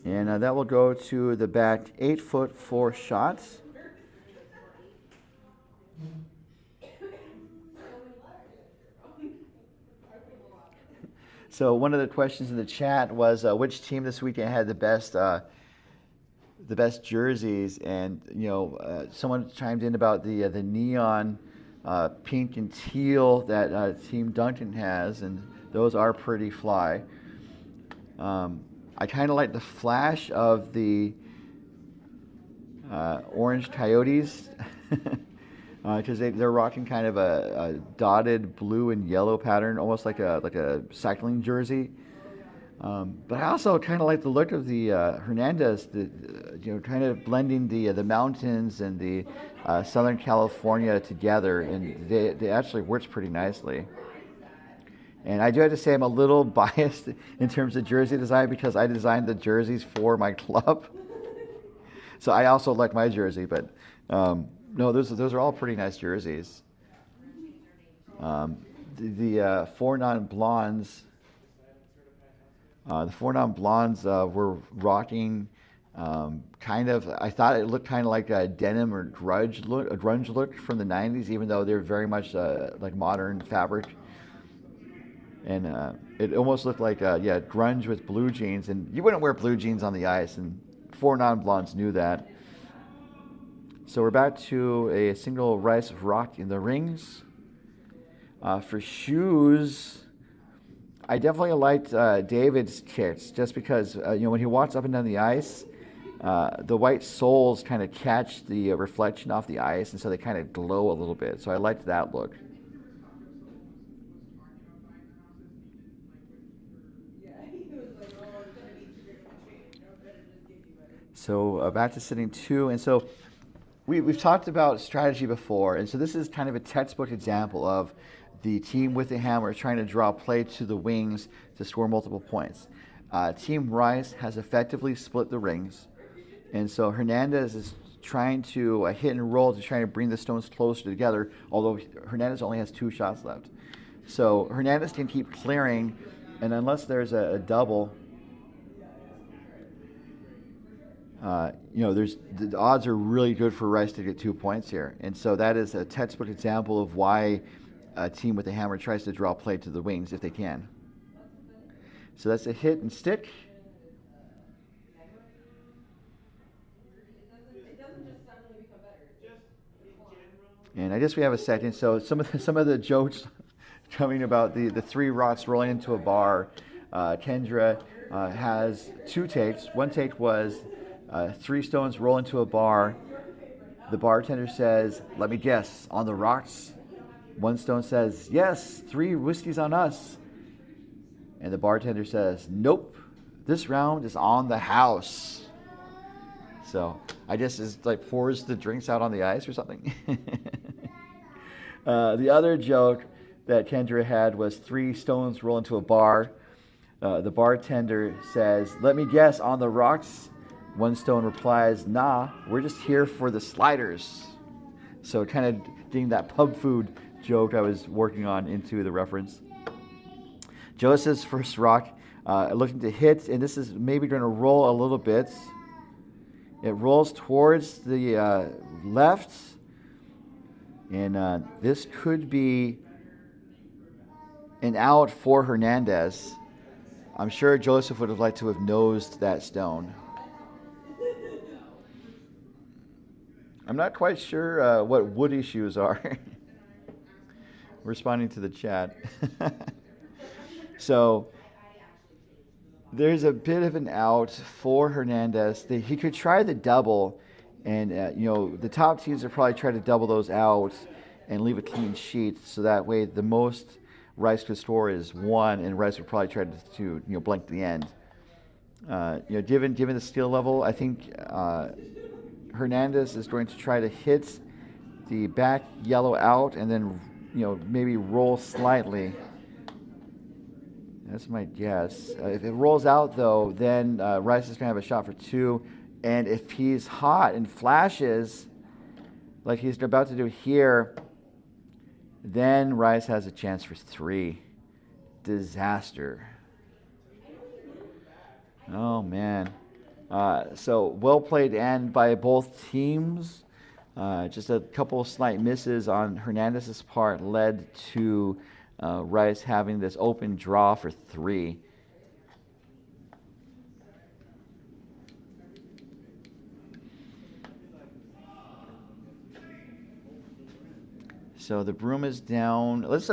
And that will go to the back 8-foot-4 shots. So one of the questions in the chat was which team this weekend had the best the best jerseys, and someone chimed in about the neon pink and teal that Team Duncan has, and those are pretty fly. I kind of like the flash of the orange Coyotes because they're rocking kind of a dotted blue and yellow pattern, almost like a cycling jersey. But I also kind of like the look of the Hernandez, kind of blending the mountains and the Southern California together, and they actually works pretty nicely. And I do have to say I'm a little biased in terms of jersey design because I designed the jerseys for my club. So I also like my jersey, but no, those are all pretty nice jerseys. The four non-blondes. The four non-blondes were rocking kind of. I thought it looked kind of like a denim or grunge look from the '90s, even though they're very much like modern fabric. And it almost looked like grunge with blue jeans, and you wouldn't wear blue jeans on the ice, and four non-blondes knew that. So we're back to a single Rice rock in the rings. For shoes, I definitely liked David's kicks, just because when he walks up and down the ice, the white soles kind of catch the reflection off the ice, and so they kind of glow a little bit. So I liked that look. So back to sitting two, and so we've talked about strategy before, and so this is kind of a textbook example of the team with the hammer trying to draw play to the wings to score multiple points. Team Rice has effectively split the rings, and so Hernandez is trying to hit and roll to try to bring the stones closer together, although Hernandez only has 2 shots left. So Hernandez can keep clearing, and unless there's a double, the odds are really good for Rice to get 2 points here. And so that is a textbook example of why a team with a hammer tries to draw play to the wings if they can. So that's a hit and stick. And I guess we have a second. So some of the jokes coming about the 3 rocks rolling into a bar. Kendra has 2 takes. One take was 3 stones roll into a bar. The bartender says, "Let me guess, on the rocks?" One stone says, "Yes, 3 whiskeys on us." And the bartender says, "Nope, this round is on the house." So I guess it's like pours the drinks out on the ice or something. The other joke that Kendra had was 3 stones roll into a bar. The bartender says, "Let me guess, on the rocks?" One stone replies, "Nah, we're just here for the sliders." So kind of getting that pub food joke I was working on into the reference. Joseph's first rock looking to hit, and this is maybe going to roll a little bit. It rolls towards the left, and this could be an out for Hernandez. I'm sure Joseph would have liked to have nosed that stone. I'm not quite sure what Woody shoes are. Responding to the chat. So there's a bit of an out for Hernandez. He could try the double, and the top teams would probably try to double those out and leave a clean sheet, so that way the most Rice could score is 1, and Rice would probably try to blank the end. Given the skill level, I think Hernandez is going to try to hit the back yellow out and then maybe roll slightly. That's my guess. If it rolls out though, then Rice is going to have a shot for 2, and if he's hot and flashes like he's about to do here, then Rice has a chance for 3. Disaster. Oh man. So well played end by both teams. Just a couple of slight misses on Hernandez's part led to Rice having this open draw for 3. So the broom is down. Let's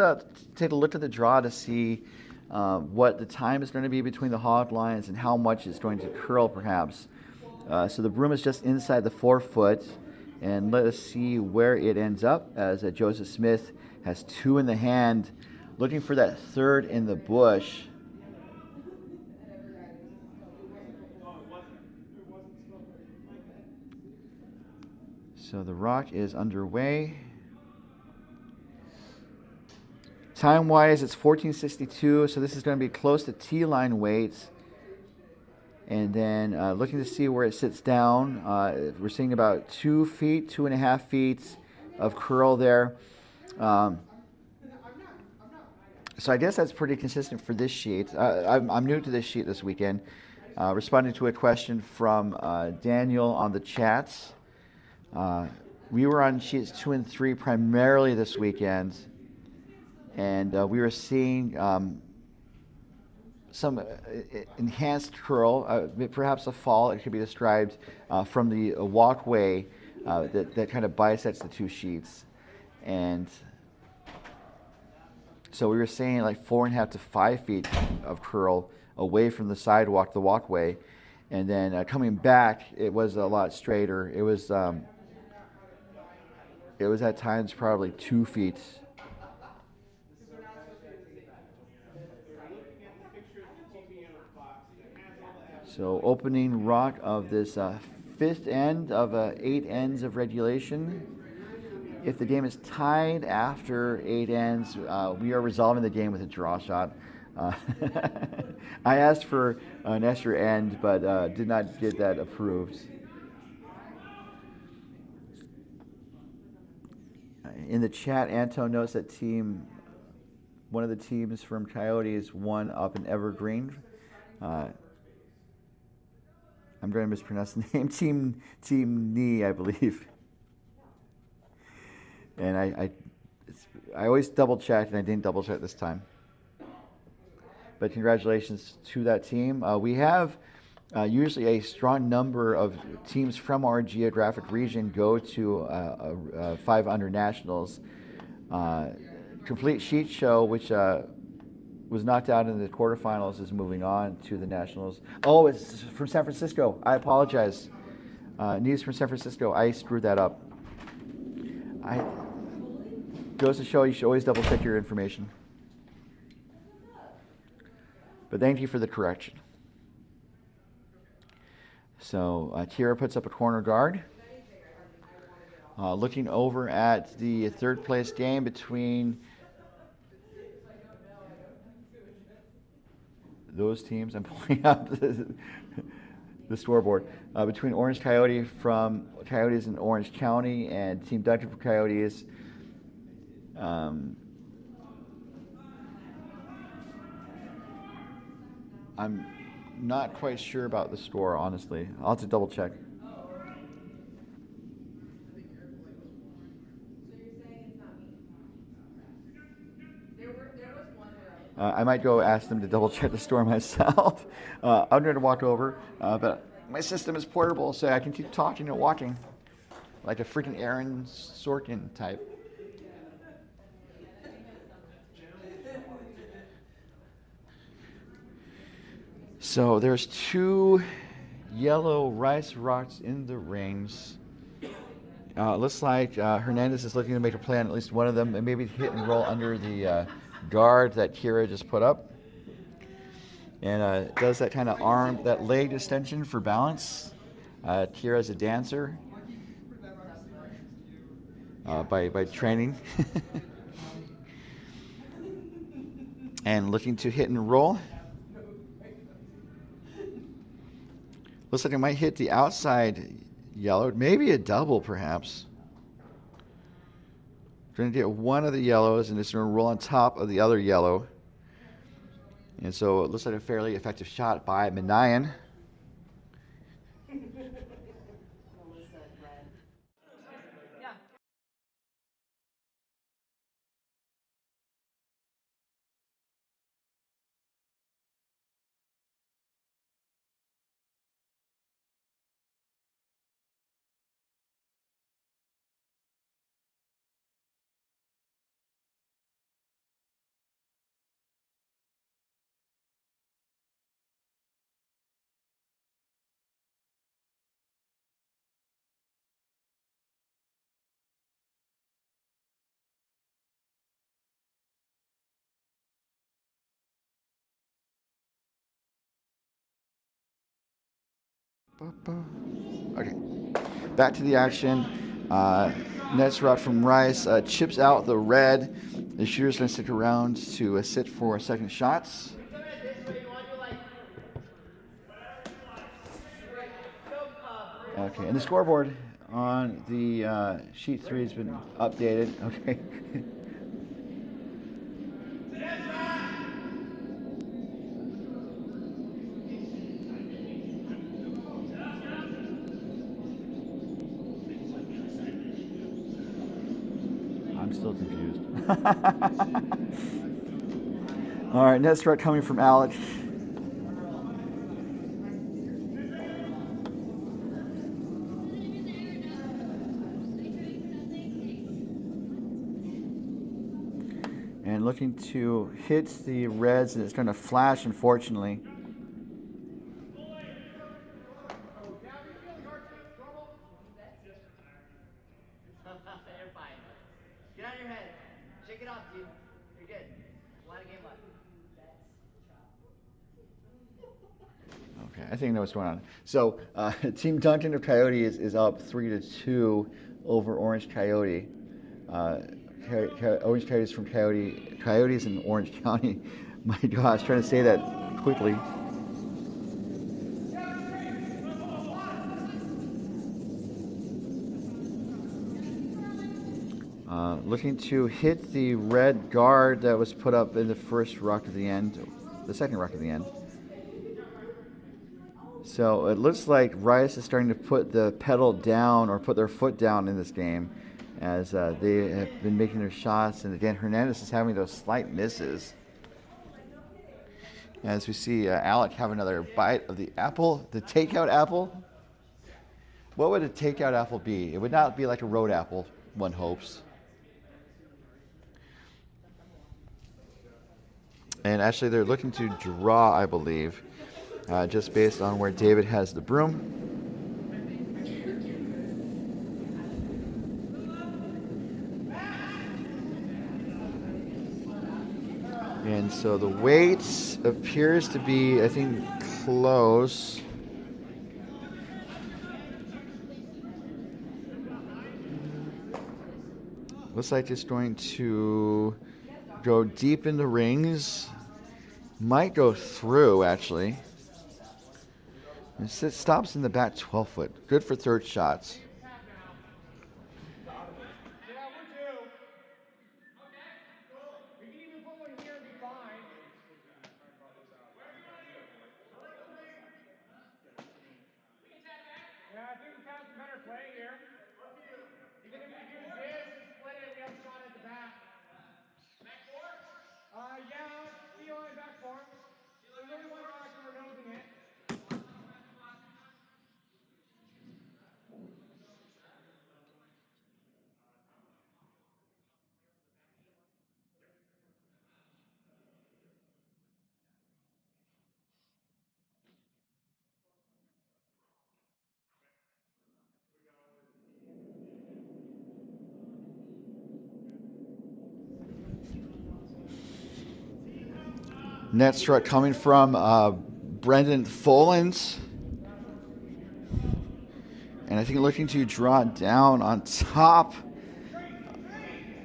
take a look at the draw to see what the time is going to be between the hog lines and how much it's going to curl, perhaps. So the broom is just inside the 4 foot, and let us see where it ends up, as Joseph Smith has 2 in the hand, looking for that 3rd in the bush. So the rock is underway. Time-wise, it's 14:62, so this is going to be close to T-line weights. And then looking to see where it sits down, we're seeing about 2 feet, 2.5 feet of curl there. So I guess that's pretty consistent for this sheet. I'm new to this sheet this weekend. Responding to a question from Daniel on the chats. We were on sheets 2 and 3 primarily this weekend, and we were seeing some enhanced curl, perhaps a fall, it could be described, from the walkway that kind of bisects the 2 sheets. And so we were saying like 4.5 to 5 feet of curl away from the sidewalk, the walkway. And then coming back, it was a lot straighter. It was at times probably 2 feet. So opening rock of this 5th end of 8 ends of regulation. If the game is tied after 8 ends, we are resolving the game with a draw shot. I asked for an extra end, but did not get that approved. In the chat, Anton notes that one of the teams from Coyotes won up in Evergreen. I'm going to mispronounce the name. Team Knee, I believe. And I always double check, and I didn't double check this time. But congratulations to that team. We have usually a strong number of teams from our geographic region go to 5 under nationals. Complete Sheet Show, which was knocked out in the quarterfinals, is moving on to the nationals. Oh, it's from San Francisco. I apologize. News from San Francisco. I screwed that up. Goes to show you should always double check your information. But thank you for the correction. So Kira puts up a corner guard. Looking over at the 3rd place game between those teams. I'm pulling up the scoreboard. Between Orange Coyote from Coyotes in Orange County and Team Duncan from Coyotes. I'm not quite sure about the score, honestly. I'll have to double check. I might go ask them to double check the store myself. I'm going to walk over, but my system is portable, so I can keep talking and walking like a freaking Aaron Sorkin type. So there's 2 yellow rice rocks in the rings. Looks like Hernandez is looking to make a play on at least one of them, and maybe hit and roll under the guard that Kira just put up. And does that kind of arm, that leg extension for balance. Kira's a dancer by training. And looking to hit and roll. Looks like it might hit the outside yellow, maybe a double perhaps. Going to get one of the yellows and it's going to roll on top of the other yellow. And so it looks like a fairly effective shot by Manayan. Okay, back to the action. Next route from Rice, chips out the red. The shooter's going to stick around to sit for second shots. Okay, and the scoreboard on the sheet 3 has been updated. Okay. I'm still confused. All right, next start coming from Alex. And looking to hit the reds, and it's going to flash, unfortunately. Get out of your head. Shake it off, dude. You're good. A lot of game left. Okay, I think I know what's going on. So, Team Duncan of Coyote is up 3-2 over Orange Coyote. Orange Coyotes from Coyotes in Orange County. My gosh, trying to say that quickly. Looking to hit the red guard that was put up in the first rock of the end, the second rock of the end. So it looks like Rice is starting to put the pedal down or put their foot down in this game as they have been making their shots. And again, Hernandez is having those slight misses. As we see Alec have another bite of the apple, the takeout apple. What would a takeout apple be? It would not be like a road apple, one hopes. And actually, they're looking to draw, I believe, just based on where David has the broom. And so the weight appears to be, I think, close. Looks like it's going to go deep in the rings. Might go through, actually. It stops in the back 12 foot. Good for third shots. Net strut coming from Brendan Folens. And I think looking to draw down on top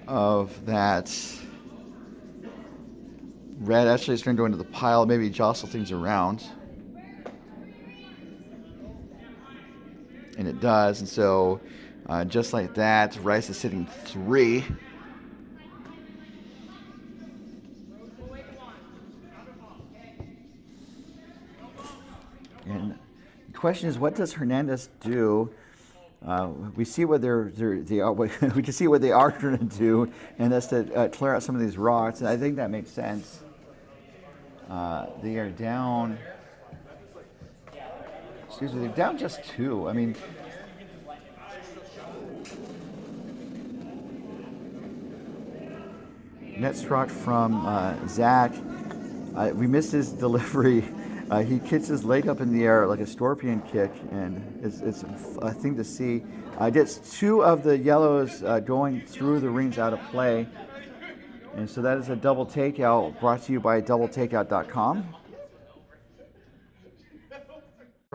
of that red. Actually, it's going to go into the pile, maybe jostle things around. And it does. And so just like that, Rice is sitting 3. And the question is, what does Hernandez do? We see what we can see what they are going to do, and that's to clear out some of these rocks. And I think that makes sense. They are down. Excuse me, they're down just 2. I mean, net struck from Zach. We missed his delivery. He kicks his leg up in the air like a scorpion kick, and it's a thing to see. Gets 2 of the yellows going through the rings out of play. And so that is a double takeout brought to you by doubletakeout.com.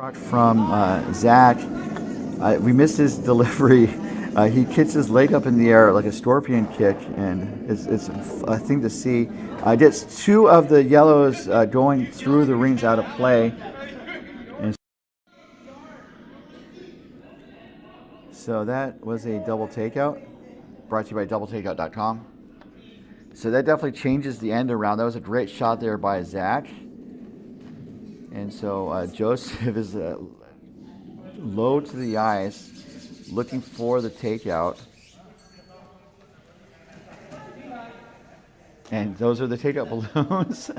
From Zach. We missed his delivery. He kicks his leg up in the air like a scorpion kick, and it's a thing to see. Gets two of the yellows going through the rings out of play. And so that was a double takeout, brought to you by doubletakeout.com. So that definitely changes the end around. That was a great shot there by Zach. And so Joseph is low to the ice, looking for the takeout. And those are the takeout balloons.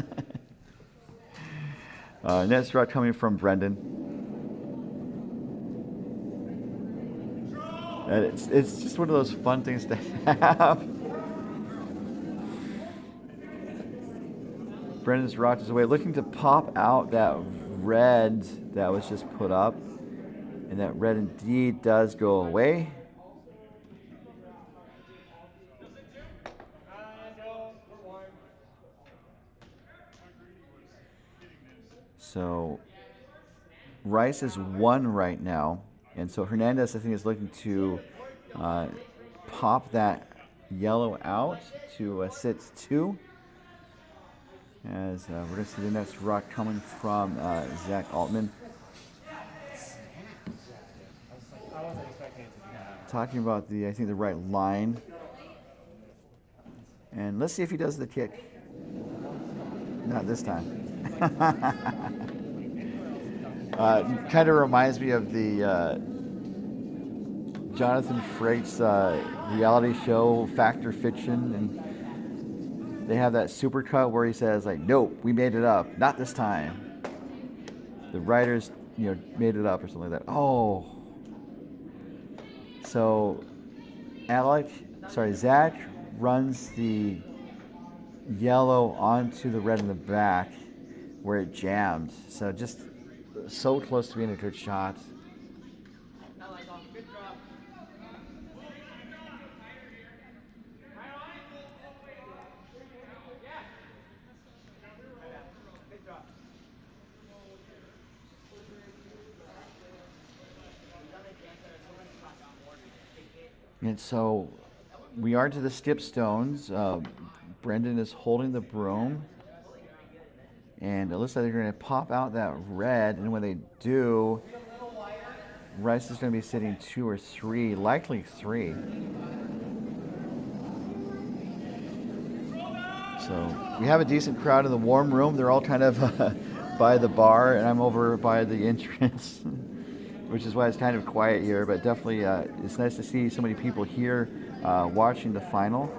Next route coming from Brendan. And it's just one of those fun things to have. Brendan's rocked his away, looking to pop out that red that was just put up. And that red indeed does go away. So Rice is 1 right now. And so Hernandez, I think, is looking to pop that yellow out to sit 2. As we're going to see the next rock coming from Zach Altman. Talking about I think the right line. And let's see if he does the kick. Not this time. Kind of reminds me of the Jonathan Frakes reality show Fact or Fiction, and they have that super cut where he says, like, "Nope, we made it up. Not this time. The writers, made it up," or something like that. Oh. So, Zach runs the yellow onto the red in the back where it jammed. So just so close to being a good shot. And so we are to the skip stones. Brendan is holding the broom. And it looks like they're going to pop out that red. And when they do, Rice is going to be sitting 2 or 3, likely 3. So we have a decent crowd in the warm room. They're all kind of by the bar, and I'm over by the entrance. Which is why it's kind of quiet here, but definitely it's nice to see so many people here watching the final.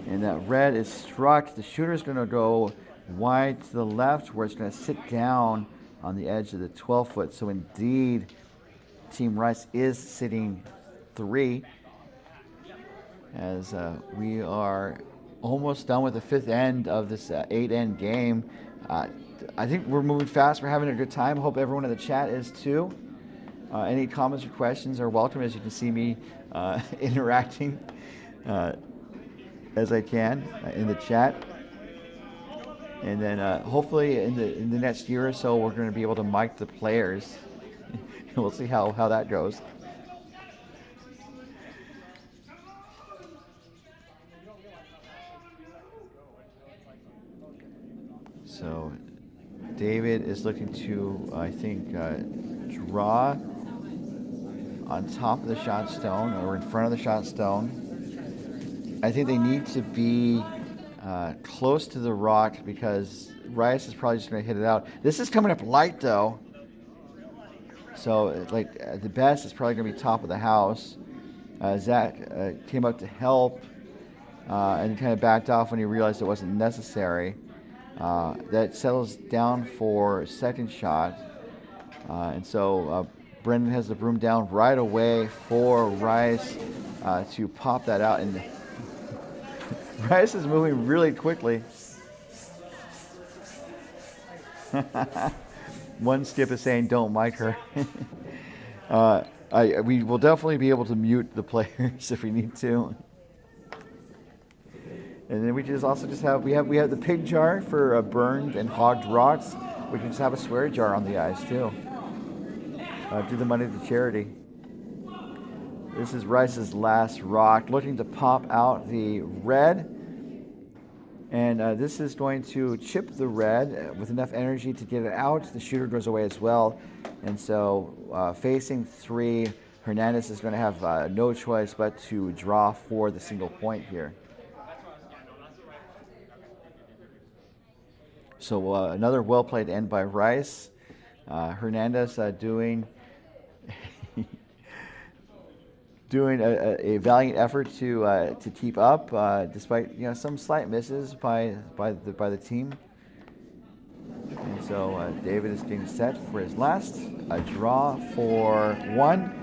And that red is struck. The shooter is going to go wide to the left, where it's going to sit down on the edge of the 12-foot. So indeed, Team Rice is sitting 3, as we are almost done with the 5th end of this 8-end game. I think we're moving fast. We're having a good time. Hope everyone in the chat is too. Any comments or questions are welcome, as you can see me interacting as I can in the chat. And then hopefully in the next year or so, we're going to be able to mic the players. We'll see how that goes. So David is looking to, I think, draw on top of the shot stone, or in front of the shot stone. I think they need to be close to the rock, because Rice is probably just going to hit it out. This is coming up light, though. So, like, at the best, it's probably going to be top of the house. Zach came up to help and kind of backed off when he realized it wasn't necessary. That settles down for second shot. And so Brendan has the broom down right away for Rice to pop that out. And Rice is moving really quickly. One skip is saying, "Don't mic her." We will definitely be able to mute the players if we need to. And then we have the pig jar for burned and hogged rocks. We can just have a swear jar on the ice too. do the money to charity. This is Rice's last rock, looking to pop out the red. And this is going to chip the red with enough energy to get it out. The shooter goes away as well. And so facing 3, Hernandez is going to have no choice but to draw for the single point here. So another well-played end by Rice. Hernandez doing a valiant effort to keep up, despite some slight misses by the team. And so David is getting set for his last draw for 1.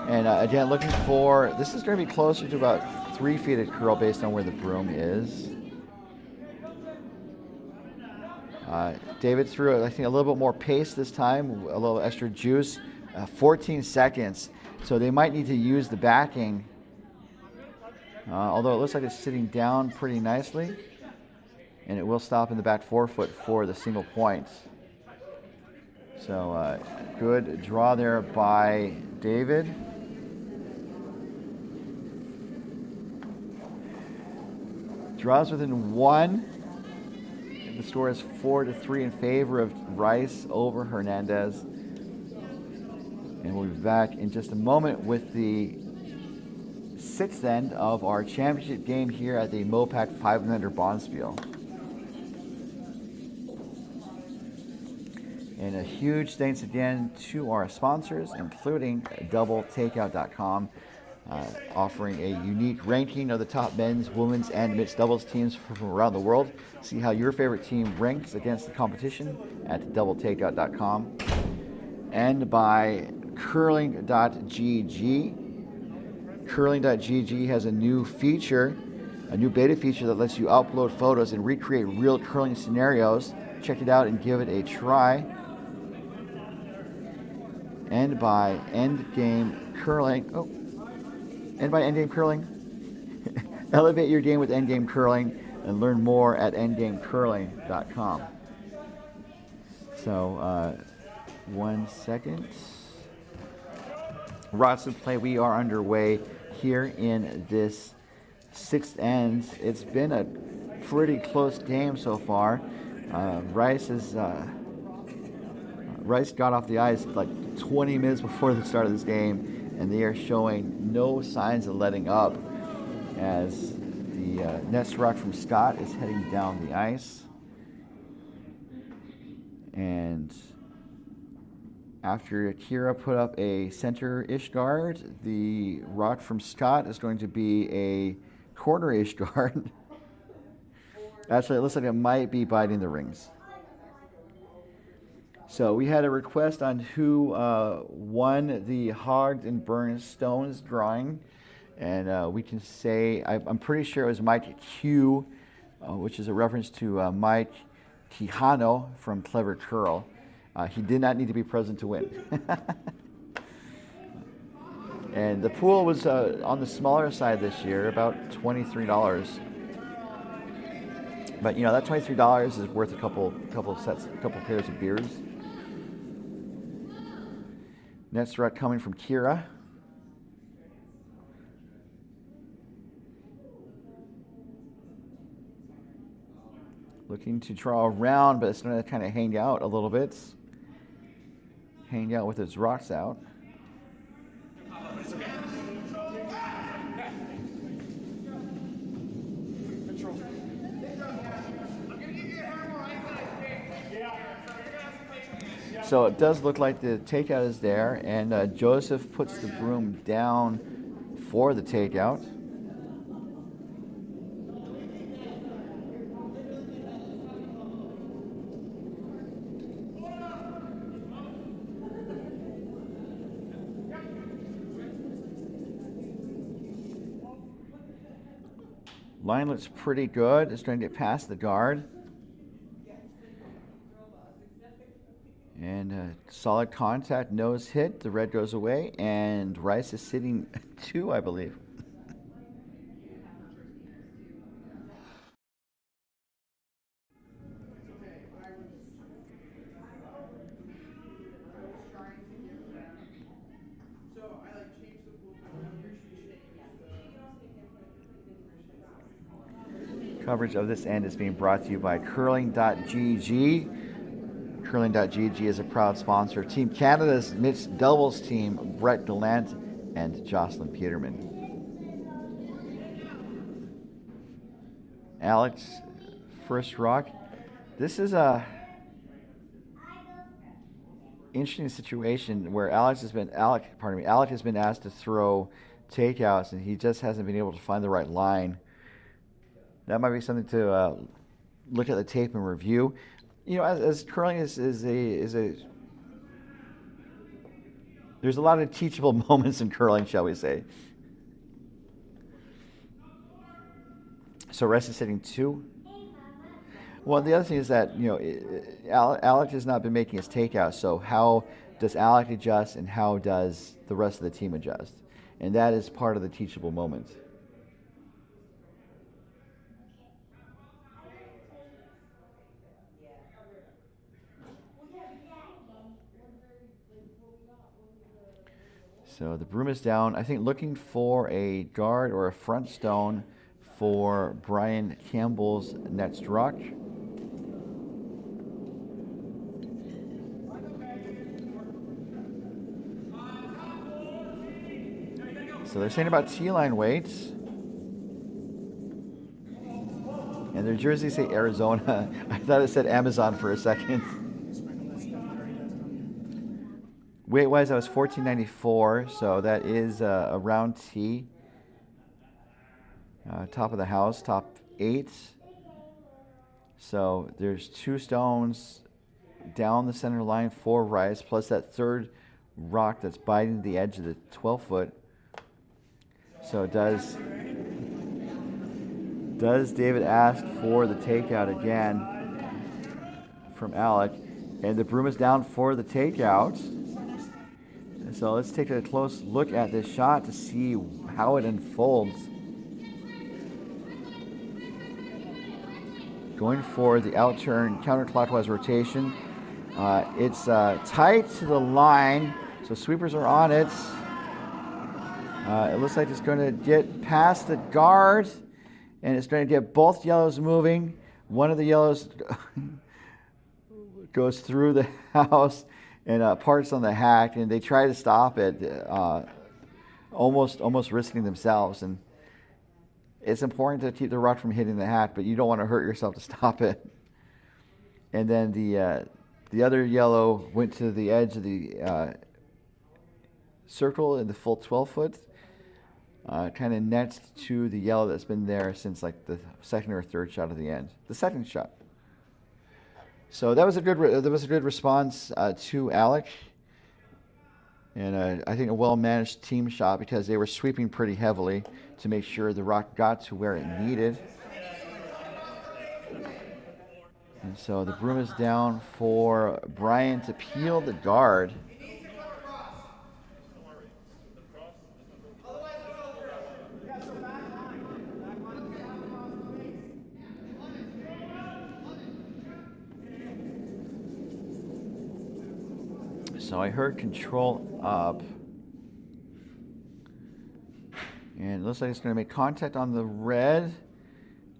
And again, looking for, this is going to be closer to about 3 feet at curl based on where the broom is. David threw, I think, a little bit more pace this time, a little extra juice. 14 seconds. So they might need to use the backing, although it looks like it's sitting down pretty nicely. And it will stop in the back forefoot for the single point. So good draw there by David. Draws within 1. The score is 4-3 in favor of Rice over Hernandez. And we'll be back in just a moment with the 6th end of our championship game here at the MoPac 500 Bonspiel. And a huge thanks again to our sponsors, including DoubleTakeout.com, offering a unique ranking of the top men's, women's, and mixed doubles teams from around the world. See how your favorite team ranks against the competition at DoubleTakeout.com. And by Curling.gg. Curling.gg has a new feature, a new beta feature that lets you upload photos and recreate real curling scenarios. Check it out and give it a try. And by Endgame Curling. And by Endgame Curling. Elevate your game with Endgame Curling and learn more at endgamecurling.com. So, 1 second. Rods in play. We are underway here in this 6th end. It's been a pretty close game so far. Rice got off the ice like 20 minutes before the start of this game, and they are showing no signs of letting up as the next rock from Scott is heading down the ice. And after Akira put up a center-ish guard, the rock from Scott is going to be a corner-ish guard. Actually, it looks like it might be biting the rings. So we had a request on who won the Hogged and Burned Stones drawing. And we can say, I'm pretty sure it was Mike Q, which is a reference to Mike Quijano from Clever Curl. He did not need to be present to win. And the pool was on the smaller side this year, about $23. But that $23 is worth a couple pairs of beers. Next rock coming from Kira. Looking to draw around, but it's going to kind of hang out a little bit. Hang out with its rocks out. So it does look like the takeout is there, and Joseph puts the broom down for the takeout. Line looks pretty good. It's trying to get past the guard. And solid contact, nose hit. The red goes away, and Rice is sitting 2, I believe. Coverage of this end is being brought to you by curling.gg. Curling.gg is a proud sponsor of Team Canada's mixed doubles team, Brett Gallant and Jocelyn Peterman. Alex, first rock. This is a interesting situation where Alec has been asked to throw takeouts, and he just hasn't been able to find the right line. That might be something to look at the tape and review. You know, as curling is a there's a lot of teachable moments in curling, shall we say. So rest is sitting 2. Well, the other thing is that, you know, Alec has not been making his takeout, so how does Alec adjust and how does the rest of the team adjust? And that is part of the teachable moment. So the broom is down, I think looking for a guard or a front stone for Brian Campbell's next rock. So they're saying about T-line weights. And their jerseys say Arizona. I thought it said Amazon for a second. Weight-wise, that was $14.94, so that is a round T. Top of the house, top 8. So there's 2 stones down the center line, 4 rice, plus that third rock that's biting the edge of the 12-foot. So does David ask for the takeout again from Alec? And the broom is down for the takeout. So let's take a close look at this shot to see how it unfolds. Going for the out-turn counterclockwise rotation. It's tight to the line, so sweepers are on it. It looks like it's going to get past the guard, and it's going to get both yellows moving. One of the yellows goes through the house and parts on the hack, and they try to stop it, almost risking themselves. And it's important to keep the rock from hitting the hack, but you don't want to hurt yourself to stop it. And then the other yellow went to the edge of the circle in the full 12-foot, kind of next to the yellow that's been there since like the second or third shot of the end, the second shot. So that was a good response to Alec, and I think a well-managed team shot because they were sweeping pretty heavily to make sure the rock got to where it needed. And so the broom is down for Brian to peel the guard. So I heard control up. And it looks like it's going to make contact on the red.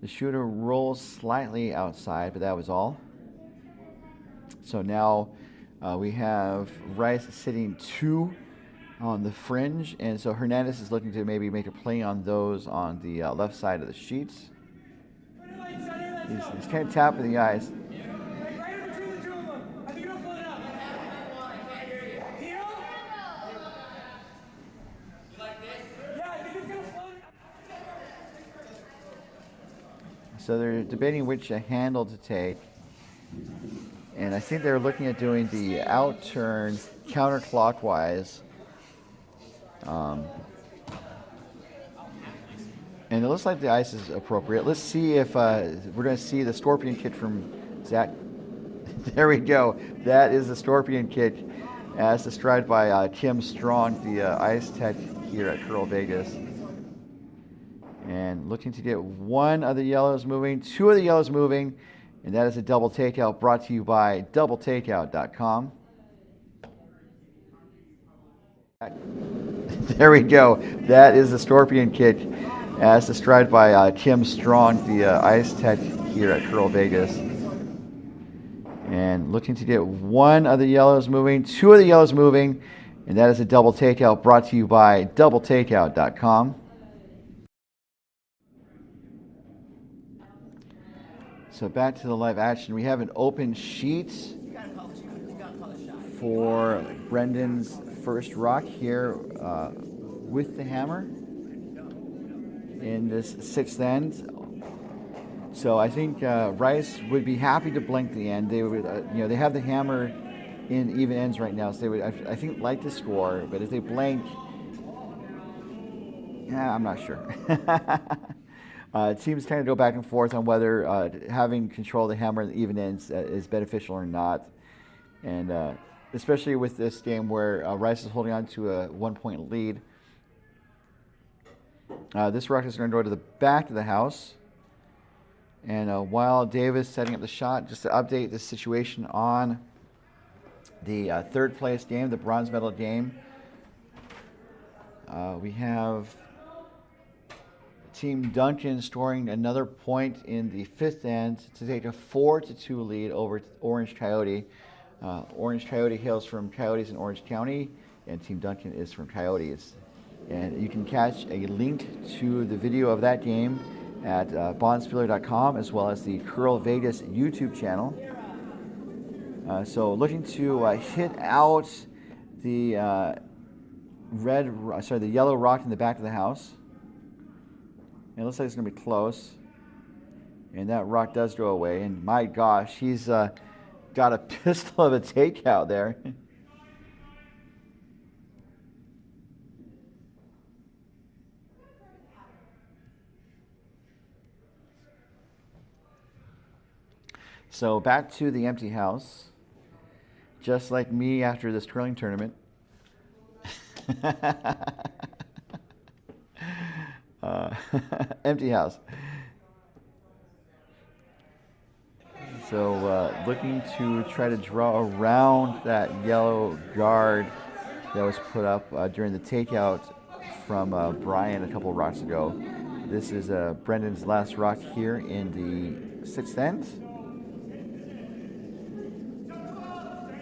The shooter rolls slightly outside, but that was all. So now we have Rice sitting 2 on the fringe. And so Hernandez is looking to maybe make a play on those on the left side of the sheets. He's kind of tapping the eyes. So they're debating which handle to take. And I think they're looking at doing the out-turn counterclockwise. And it looks like the ice is appropriate. Let's see if we're going to see the scorpion kick from Zach. There we go. That is the scorpion kick as described by Kim Strong, the ice tech here at CurlVegas. And looking to get one of the yellows moving, 2 of the yellows moving, and that is a double takeout brought to you by doubletakeout.com. There we go. That is the scorpion kick as described by Tim Strong, the ice tech here at CurlVegas. And looking to get one of the yellows moving, two of the yellows moving, and that is a double takeout brought to you by doubletakeout.com. So back to the live action. We have an open sheet for Brendan's first rock here with the hammer in this sixth end. So I think Rice would be happy to blank the end. They would, they have the hammer in even ends right now, so they would, I think, like to score. But if they blank, I'm not sure. Teams kind of go back and forth on whether having control of the hammer in the even ends is beneficial or not, and especially with this game where Rice is holding on to a 1-point lead. This rock is going to go to the back of the house. And while Davis setting up the shot, just to update the situation on the third place game, the bronze medal game, we have Team Duncan scoring another point in the fifth end to take a 4-2 lead over Orange Coyote. Orange Coyote hails from Coyotes in Orange County, and Team Duncan is from Coyotes. And you can catch a link to the video of that game at bondspieler.com, as well as the CurlVegas YouTube channel. So looking to hit out the the yellow rock in the back of the house. It looks like it's going to be close, and that rock does go away. And my gosh, he's got a pistol of a takeout there. So back to the empty house, just like me after this curling tournament. Empty house. So looking to try to draw around that yellow guard that was put up during the takeout from Brian a couple of rocks ago. This is Brendan's last rock here in the sixth end.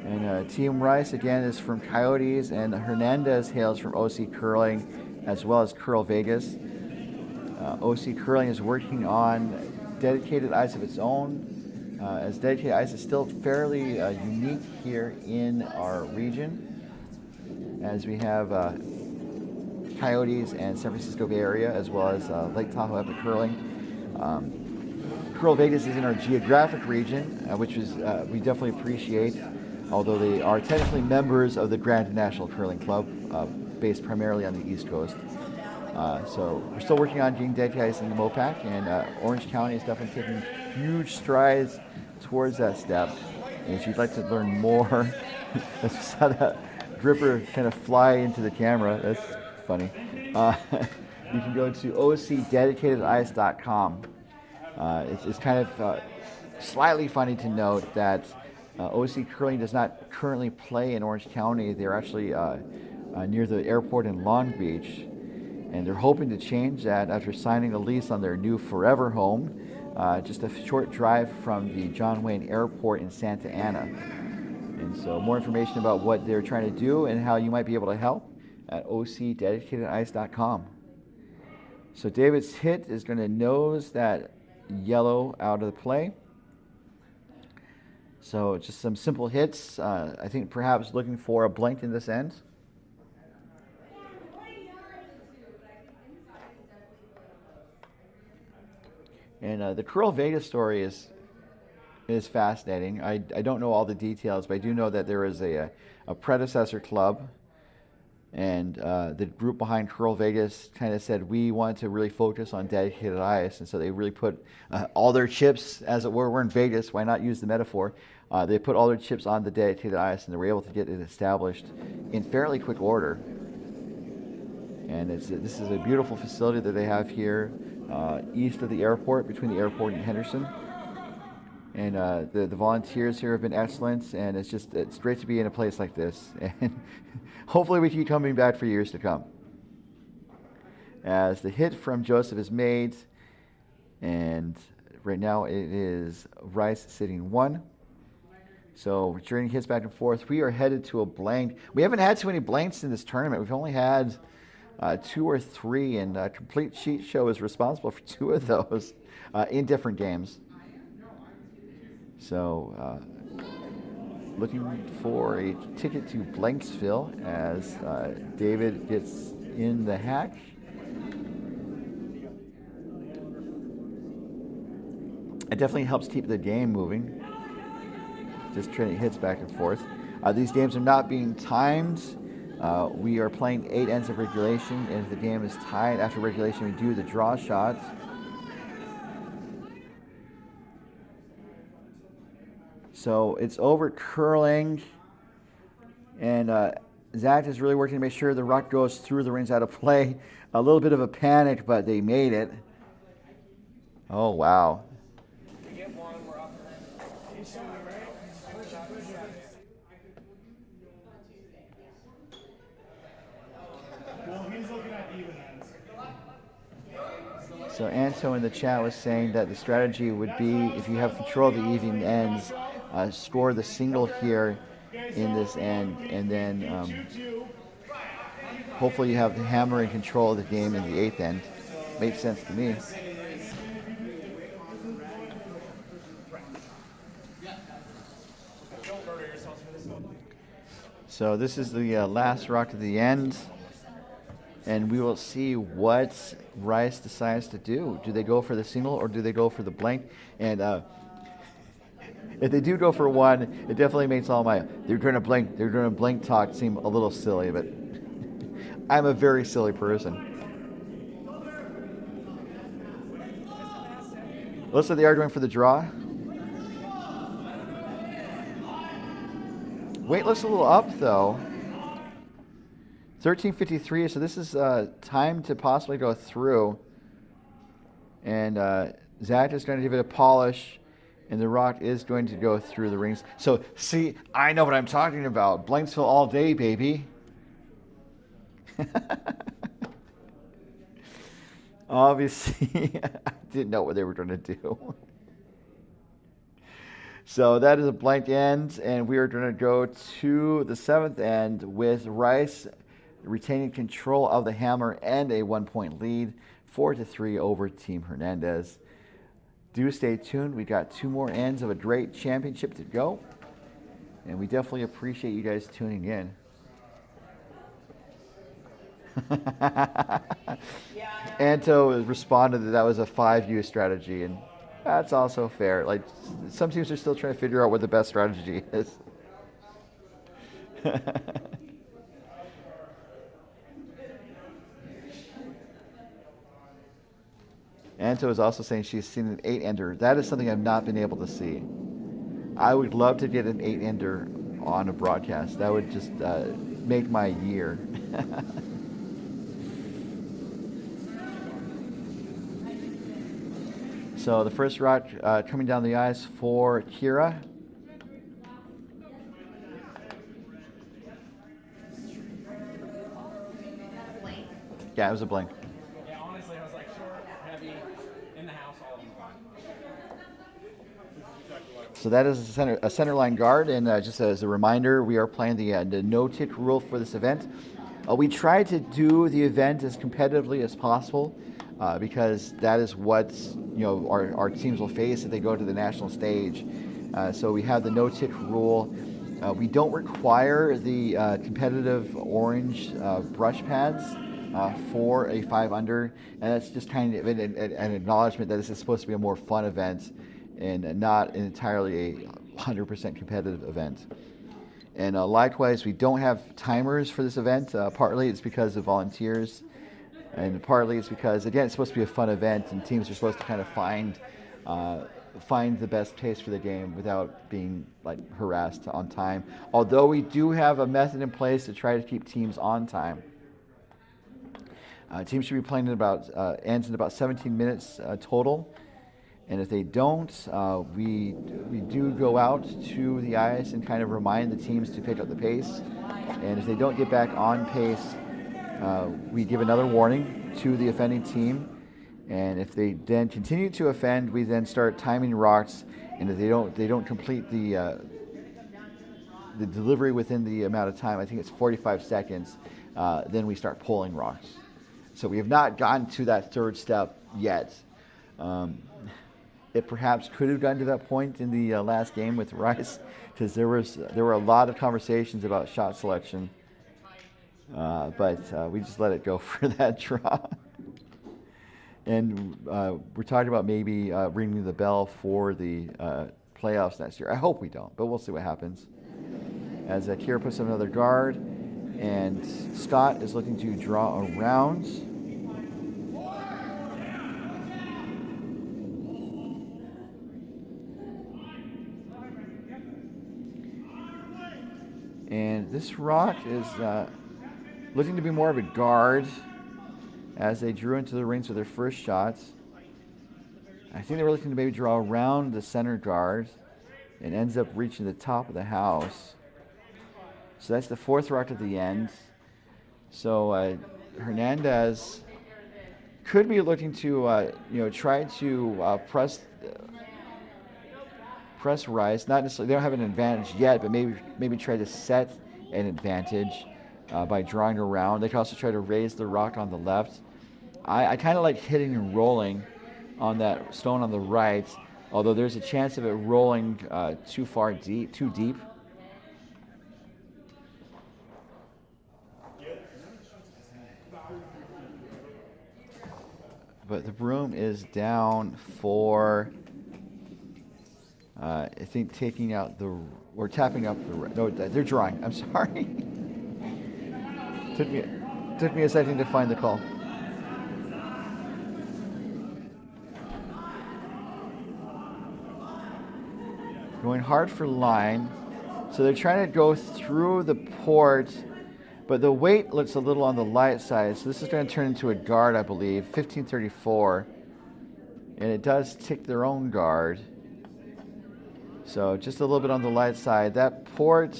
And Team Rice, again, is from Coyotes, and Hernandez hails from OC Curling, as well as CurlVegas. OC Curling is working on dedicated ice of its own, as dedicated ice is still fairly unique here in our region, as we have Coyotes and San Francisco Bay Area, as well as Lake Tahoe Epic Curling. CurlVegas is in our geographic region, which is we definitely appreciate, although they are technically members of the Grand National Curling Club, based primarily on the East Coast. So we're still working on getting dedicated ice in the MoPac, and Orange County is definitely taking huge strides towards that step. And if you'd like to learn more, let's just have that dripper kind of fly into the camera. That's funny. You can go to ocdedicatedice.com. It's kind of slightly funny to note that OC Curling does not currently play in Orange County. They're actually near the airport in Long Beach, and they're hoping to change that after signing a lease on their new forever home, just a short drive from the John Wayne Airport in Santa Ana. And so more information about what they're trying to do and how you might be able to help at ocdedicatedice.com. So David's hit is going to nose that yellow out of the play. So just some simple hits. I think perhaps looking for a blank in this end. And the CurlVegas story is fascinating. I don't know all the details, but I do know that there is a predecessor club, and the group behind CurlVegas kind of said, we want to really focus on dedicated ice, and so they really put all their chips, as it were. We're in Vegas, why not use the metaphor? They put all their chips on the dedicated ice, and they were able to get it established in fairly quick order. And this is a beautiful facility that they have here east of the airport, between the airport and Henderson. And the volunteers here have been excellent, and it's great to be in a place like this. And hopefully we keep coming back for years to come. as the hit from Joseph is made. And right now it is Rice sitting 1. So returning hits back and forth. We are headed to a blank. We haven't had too many blanks in this tournament. We've only had 2 or 3, and Complete Cheat Show is responsible for 2 of those in different games. So looking for a ticket to Blanksville as David gets in the hack. It definitely helps keep the game moving. Just trading hits back and forth. These games are not being timed. We are playing 8 ends of regulation, and if the game is tied after regulation, we do the draw shot. So it's over curling, and Zach is really working to make sure the rock goes through the rings out of play. A little bit of a panic, but they made it. Oh, wow. So Anto in the chat was saying that the strategy would be, if you have control of the even ends, score the single here in this end, and then hopefully you have the hammer in control of the game in the 8th end. Makes sense to me. So this is the last rock to the end, and we will see what Rice decides to do. Do they go for the single or do they go for the blank? And if they do go for one, it definitely makes all my they're doing a blank talk seem a little silly, but I'm a very silly person. Looks like they are going for the draw. Weight looks a little up though. 13:53, so this is time to possibly go through. And Zach is going to give it a polish, and the rock is going to go through the rings. So, see, I know what I'm talking about. Blanksville all day, baby. Obviously, I didn't know what they were going to do. So that is a blank end, and we are going to go to the 7th end with Rice retaining control of the hammer and a 1-point lead, 4-3 over Team Hernandez. Do stay tuned. We got 2 more ends of a great championship to go, and we definitely appreciate you guys tuning in. Anto responded that that was a 5U strategy, and that's also fair. Like, some teams are still trying to figure out what the best strategy is. Anto is also saying she's seen an 8-ender. That is something I've not been able to see. I would love to get an 8-ender on a broadcast. That would just make my year. So the first rock coming down the ice for Kira. Yeah, it was a blank. Yeah, honestly, I was like short, heavy, in the house, all of them fine. So that is a center line guard, and just as a reminder, we are playing the no-tick rule for this event. We try to do the event as competitively as possible because that is what our teams will face if they go to the national stage. So we have the no-tick rule. We don't require the competitive orange brush pads for a 5-under, and that's just kind of an acknowledgement that this is supposed to be a more fun event and not entirely a 100% competitive event. And likewise, we don't have timers for this event. Partly it's because of volunteers, and partly it's because, again, it's supposed to be a fun event, and teams are supposed to kind of find the best pace for the game without being harassed on time. Although we do have a method in place to try to keep teams on time. Teams should be playing in ends in about 17 minutes total. And if they don't, we do go out to the ice and kind of remind the teams to pick up the pace. And if they don't get back on pace, we give another warning to the offending team, and if they then continue to offend, we then start timing rocks, and if they don't complete the delivery within the amount of time, I think it's 45 seconds, then we start pulling rocks. So we have not gotten to that third step yet. It perhaps could have gotten to that point in the last game with Rice, because there were a lot of conversations about shot selection, but we just let it go for that draw. And we're talking about maybe ringing the bell for the playoffs next year. I hope we don't, but we'll see what happens. As Kira puts up another guard, and Scott is looking to draw around. And this rock is looking to be more of a guard as they drew into the rings with their first shots. I think they were looking to maybe draw around the center guard and ends up reaching the top of the house. So that's the fourth rock at the end. So Hernandez could be looking to try to press Rice. Not necessarily, they don't have an advantage yet, but maybe try to set an advantage by drawing around. They can also try to raise the rock on the left. I kind of like hitting and rolling on that stone on the right, although there's a chance of it rolling too deep. But the broom is down for, I think, tapping up the, no, they're drawing. I'm sorry. Took me a second to find the call. Going hard for line. So they're trying to go through the port, but the weight looks a little on the light side. So this is going to turn into a guard, I believe, 1534. And it does tick their own guard. So just a little bit on the light side. That port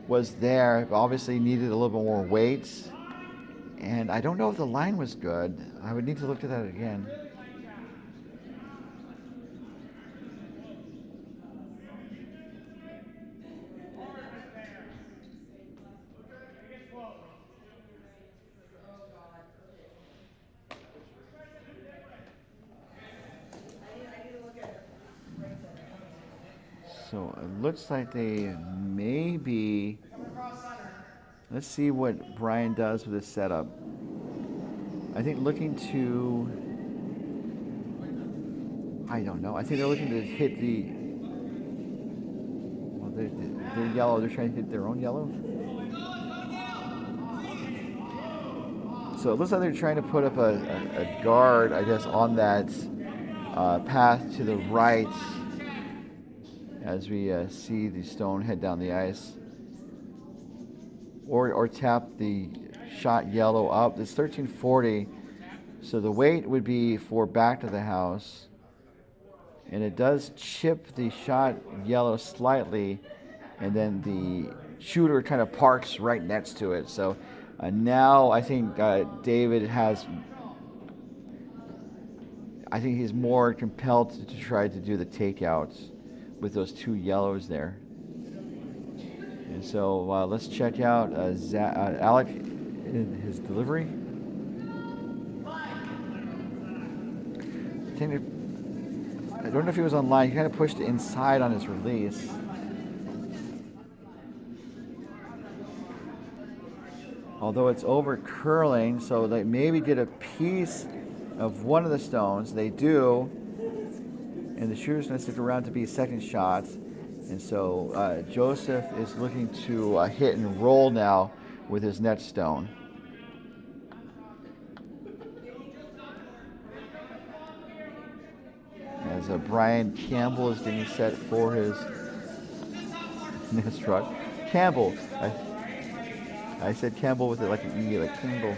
was there, but obviously needed a little bit more weight. And I don't know if the line was good. I would need to look at that again. So it looks like they may be, let's see what Brian does with his setup. I think looking to, I don't know. I think they're looking to hit the, well, they're yellow. They're trying to hit their own yellow. So it looks like they're trying to put up a guard, I guess, on that path to the right, as we see the stone head down the ice, or tap the shot yellow up. It's 1340, so the weight would be for back to the house, and it does chip the shot yellow slightly, and then the shooter kind of parks right next to it. So now I think David has, I think he's more compelled to try to do the takeouts with those two yellows there. And so let's check out Alec in his delivery. I don't know if he was online. He kind of pushed inside on his release. Although it's over curling, so they maybe get a piece of one of the stones. They do. And the shooter's going to stick around to be second shot. And so Joseph is looking to hit and roll now with his net stone. As Brian Campbell is getting set for his net truck. Campbell. I said Campbell with it like an E, like Campbell.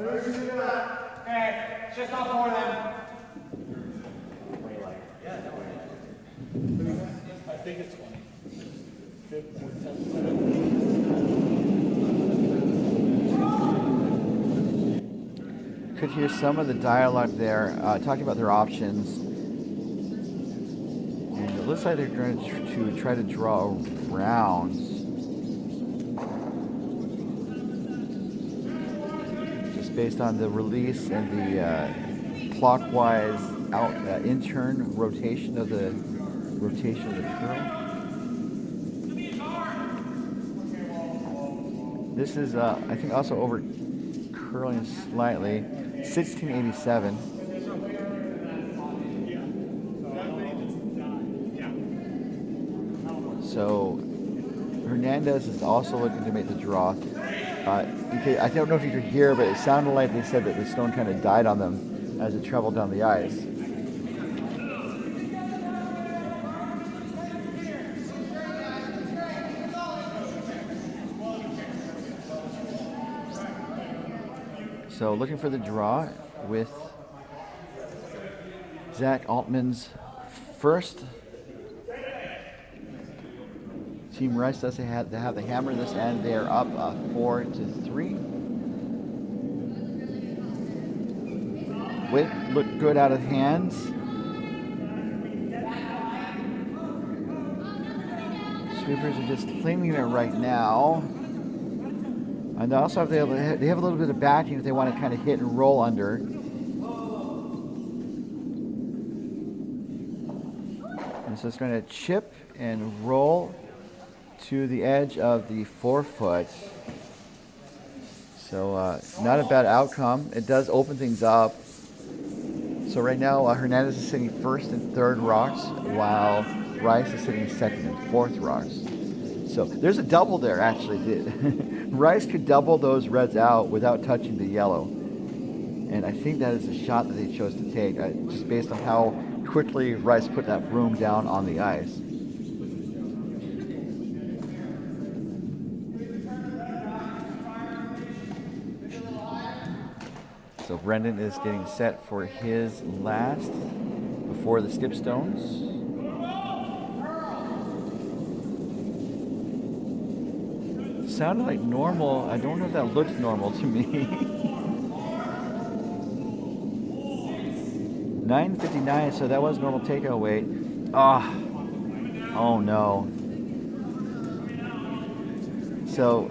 Okay, it's just all four of them. I think it's 20. Could hear some of the dialogue there, talking about their options. And it looks like they're going to try to draw rounds. Just based on the release and the clockwise out intern rotation of the curl. This is, I think, also over curling slightly. 1687. So Hernandez is also looking to make the draw. I don't know if you could hear, but it sounded like they said that the stone kind of died on them as it traveled down the ice. So looking for the draw with Zach Altman's first. Team Rice does have the hammer this end. They are up 4-3. Witt looked good out of hands. Sweepers are just cleaning it right now. And also they have a little bit of backing if they want to kind of hit and roll under. And so it's going to chip and roll to the edge of the 4-foot. So not a bad outcome. It does open things up. So right now Hernandez is sitting first and third rocks, while Rice is sitting second and fourth rocks. So there's a double there, actually. Rice could double those reds out without touching the yellow. And I think that is a shot that they chose to take, just based on how quickly Rice put that broom down on the ice. So Brendan is getting set for his last before the skip stones. Sounded like normal. I don't know if that looks normal to me. 9:59, so that was normal takeout weight. Oh no. So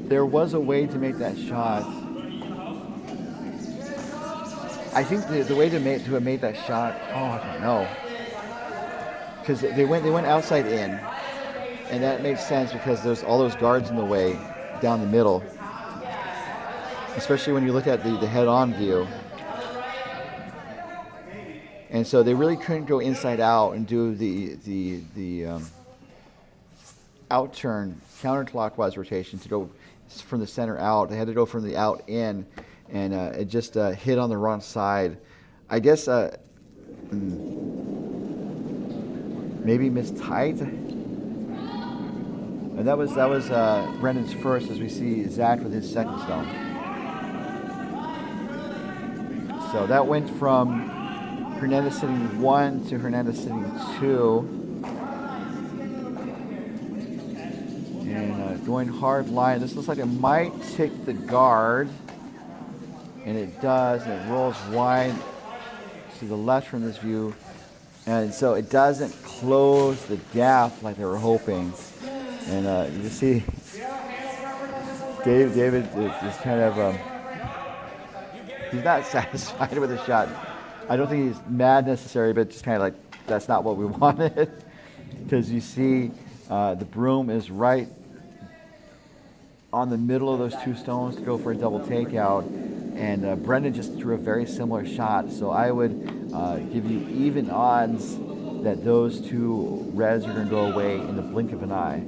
there was a way to make that shot. I think the way to have made that shot, I don't know. Because they went outside in. And that makes sense because there's all those guards in the way down the middle, especially when you look at the head-on view. And so they really couldn't go inside out and do the out turn counterclockwise rotation to go from the center out. They had to go from the out in, and it just hit on the wrong side. I guess maybe missed tight. And that was Brendan's first, as we see Zach with his second stone. So that went from Hernandez sitting 1 to Hernandez sitting 2. And going hard line. This looks like it might tick the guard. And it does, and it rolls wide to the left from this view. And so it doesn't close the gap like they were hoping. And you see David is kind of, he's not satisfied with the shot. I don't think he's mad necessarily, but just kind of like, that's not what we wanted. Because you see the broom is right on the middle of those two stones to go for a double takeout. And Brendan just threw a very similar shot. So I would give you even odds that those two reds are going to go away in the blink of an eye.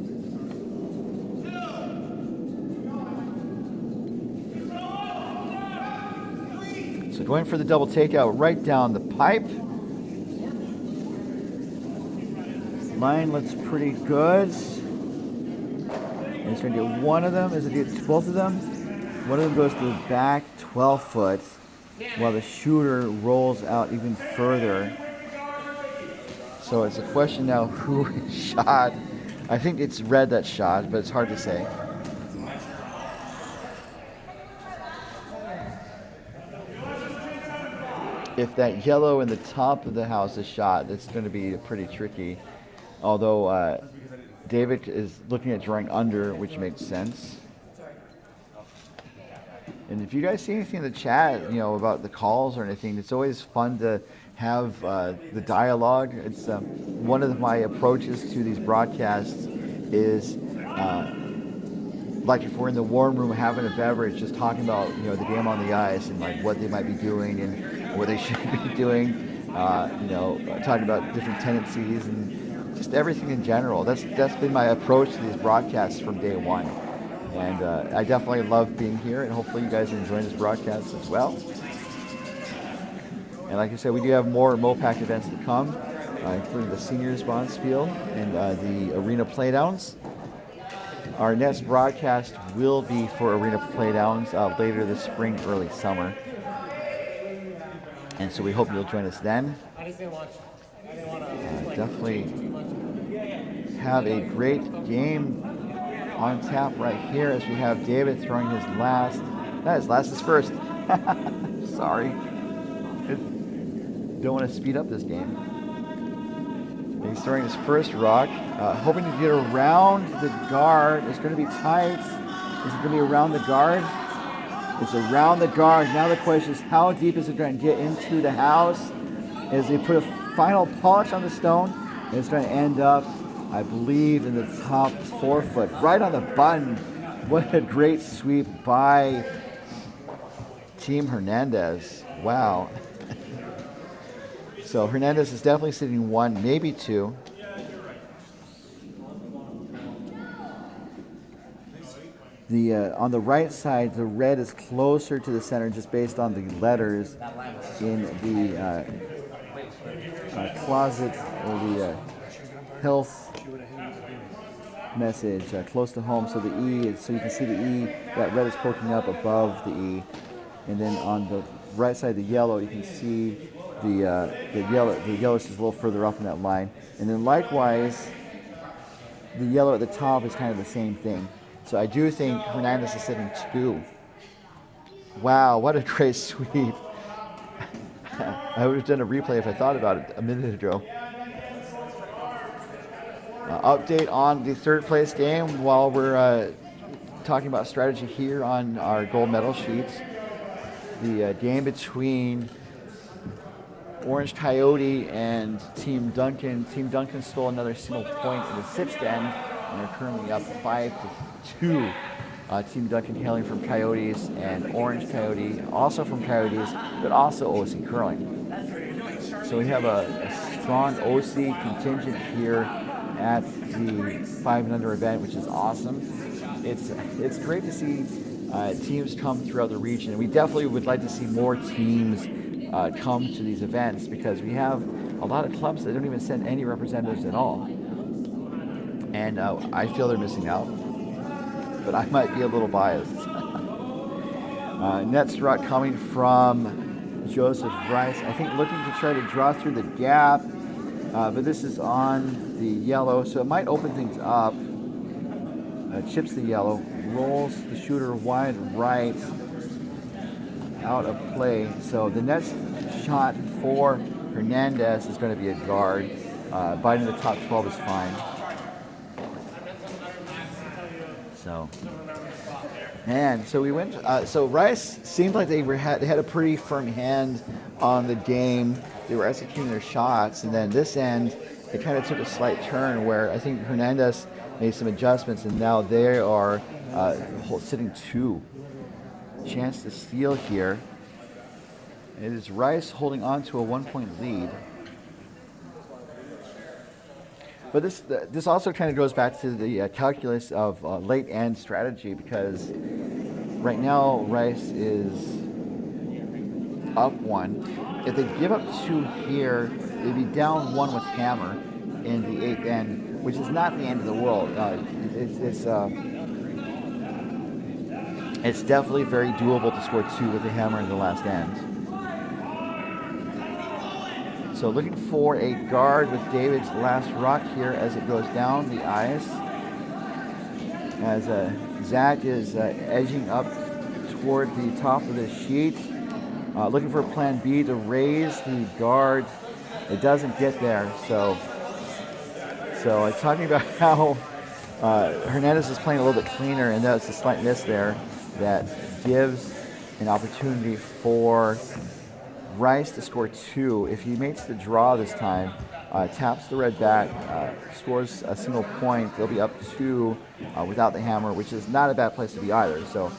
So going for the double takeout right down the pipe. Line looks pretty good. And it's going to get one of them. Is it get both of them? One of them goes to the back 12 foot, while the shooter rolls out even further. So it's a question now who shot. I think it's red that shot, but it's hard to say. If that yellow in the top of the house is shot, it's going to be pretty tricky. Although David is looking at drawing under, which makes sense. And if you guys see anything in the chat, about the calls or anything, it's always fun to have the dialogue. It's one of my approaches to these broadcasts is like if we're in the warm room having a beverage, just talking about the game on the ice and like what they might be doing and what they should be doing. Talking about different tendencies and just everything in general. That's been my approach to these broadcasts from day one. And I definitely love being here, and hopefully you guys are enjoying this broadcast as well. And like I said, we do have more MoPac events to come, including the Seniors Bonspiel and the Arena Playdowns. Our next broadcast will be for Arena Playdowns later this spring, early summer. And so we hope you'll join us then. Definitely have a great game on tap right here as we have David throwing his last. Not his last, his first. Sorry. Don't want to speed up this game. He's throwing his first rock, hoping to get around the guard. It's going to be tight. Is it going to be around the guard? It's around the guard. Now the question is, how deep is it going to get into the house? As they put a final polish on the stone, and it's going to end up, I believe, in the top 4 foot, right on the button. What a great sweep by Team Hernandez. Wow. So Hernandez is definitely sitting 1, maybe 2. On the right side, the red is closer to the center just based on the letters in the closet or the health message close to home. So the E is, so you can see the E, that red is poking up above the E. And then on the right side, the yellow, you can see the yellow is just a little further up in that line. And then likewise, the yellow at the top is kind of the same thing. So I do think Hernandez is sitting 2. Wow, what a great sweep. I would have done a replay if I thought about it a minute ago. Update on the third place game while we're talking about strategy here on our gold medal sheets. The game between Orange Coyote and Team Duncan. Team Duncan stole another single point in the 6th end and are currently up 5-2. Team Duncan hailing from Coyotes and Orange Coyote, also from Coyotes, but also OC Curling. So we have a strong OC contingent here at the 5 and under event, which is awesome. It's great to see teams come throughout the region, and we definitely would like to see more teams come to these events because we have a lot of clubs that don't even send any representatives at all. And I feel they're missing out, but I might be a little biased. Net strut coming from Joseph Rice, I think looking to try to draw through the gap, but this is on the yellow, so it might open things up. Chips the yellow, rolls the shooter wide right, out of play. So the next shot for Hernandez is going to be a guard. Biting the top 12 is fine. So, man, so we went. So Rice seemed like they had a pretty firm hand on the game. They were executing their shots, and then this end, it kind of took a slight turn where I think Hernandez made some adjustments, and now they are sitting 2. Chance to steal here. It is Rice holding on to a 1-point lead. But this also kind of goes back to the calculus of late end strategy, because right now Rice is up 1. If they give up 2 here, they'd be down 1 with hammer in the 8th end, which is not the end of the world. it's definitely very doable to score 2 with the hammer in the last end. So looking for a guard with David's last rock here as it goes down the ice. As Zach is edging up toward the top of the sheet. Looking for plan B to raise the guard. It doesn't get there. So talking about how Hernandez is playing a little bit cleaner, and that's a slight miss there that gives an opportunity for Rice to score 2. If he makes the draw this time, taps the red back, scores a single point, they'll be up 2 without the hammer, which is not a bad place to be either. So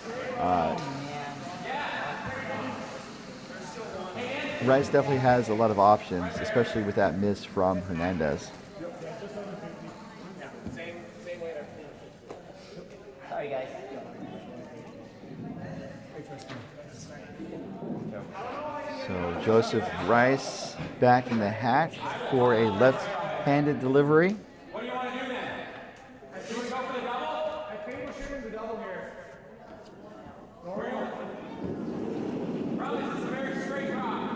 Rice definitely has a lot of options, especially with that miss from Hernandez. Sorry, guys. So Joseph Rice back in the hatch for a left-handed delivery. What do you want to do then? Do you want to go for the double? I think we're shooting the double here. Probably this is a very straight drop.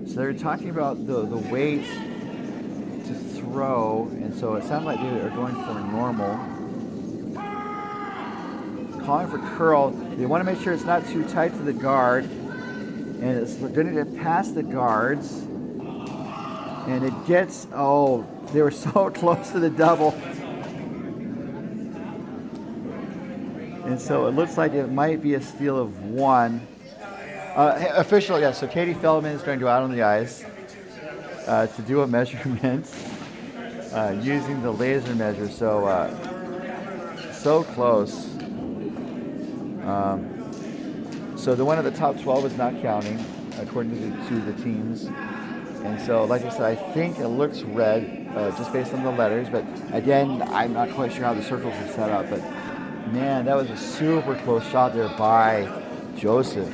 So they're talking about the weight to throw, and so it sounds like they are going for normal. Calling for curl. They want to make sure it's not too tight to the guard, and it's going to get past the guards, and it gets, oh, they were so close to the double. And so it looks like it might be a steal of 1. Official, yeah, so Katie Feldman is going to go out on the ice to do a measurement using the laser measure. So close. So the one at the top 12 is not counting, according to the teams. And so, like I said, I think it looks red just based on the letters. But again, I'm not quite sure how the circles are set up. But man, that was a super close shot there by Joseph.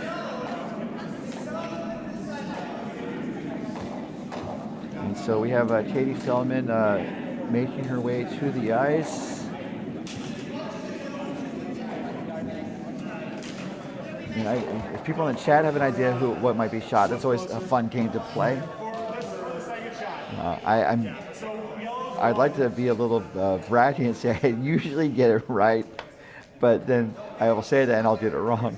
And so we have Katie Feldman making her way to the ice. And if people in the chat have an idea what might be shot, that's always a fun game to play. I'd like to be a little braggy and say I usually get it right, but then I will say that and I'll get it wrong.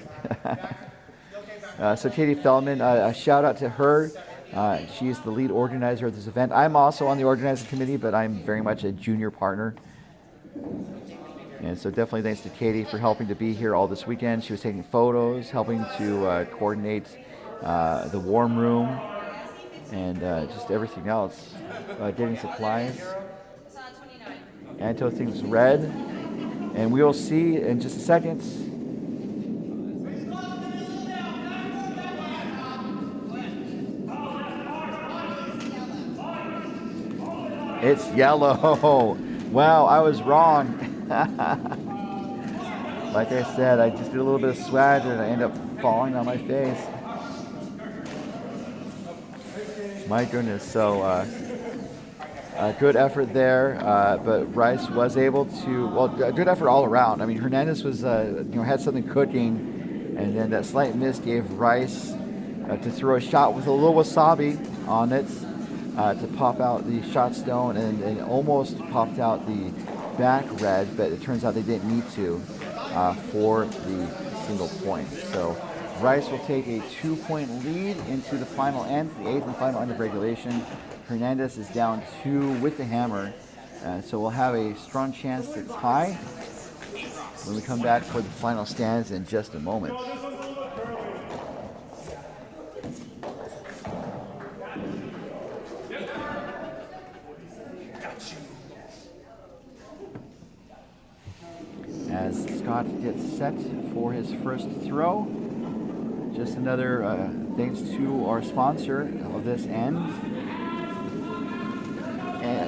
So Katie Feldman, a shout out to her. She's the lead organizer of this event. I'm also on the organizing committee, but I'm very much a junior partner. And so definitely thanks to Katie for helping to be here all this weekend. She was taking photos, helping to coordinate the warm room, and just everything else. Getting supplies. Anto thinks red. And we will see in just a second. It's yellow. Wow, I was wrong. Like I said, I just did a little bit of swagger and I end up falling on my face. My goodness, so good effort there, but Rice was able to, well, good effort all around. I mean, Hernandez was, had something cooking, and then that slight miss gave Rice to throw a shot with a little wasabi on it to pop out the shot stone, and it almost popped out the back red, but it turns out they didn't need to for the single point. So Rice will take a 2-point lead into the final end, the 8th and final end of regulation. Hernandez is down 2 with the hammer, so we'll have a strong chance to tie when we come back for the final stands in just a moment. As Scott gets set for his first throw, just another thanks to our sponsor of this end,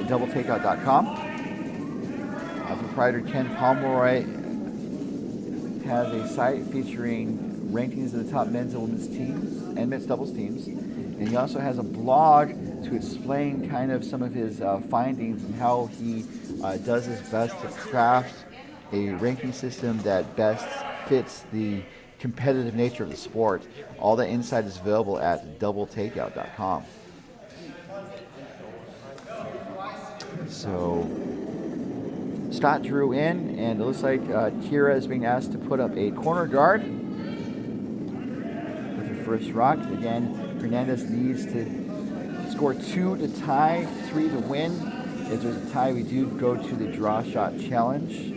doubletakeout.com. Proprietor Ken Pomeroy has a site featuring rankings of the top men's and women's teams and men's doubles teams, and he also has a blog to to explain kind of some of his findings and how he does his best to craft a ranking system that best fits the competitive nature of the sport. All the insight is available at doubletakeout.com. So Scott drew in, and it looks like Kira is being asked to put up a corner guard with her first rock. Again, Hernandez needs to score 2 to tie, 3 to win. If there's a tie, we do go to the draw shot challenge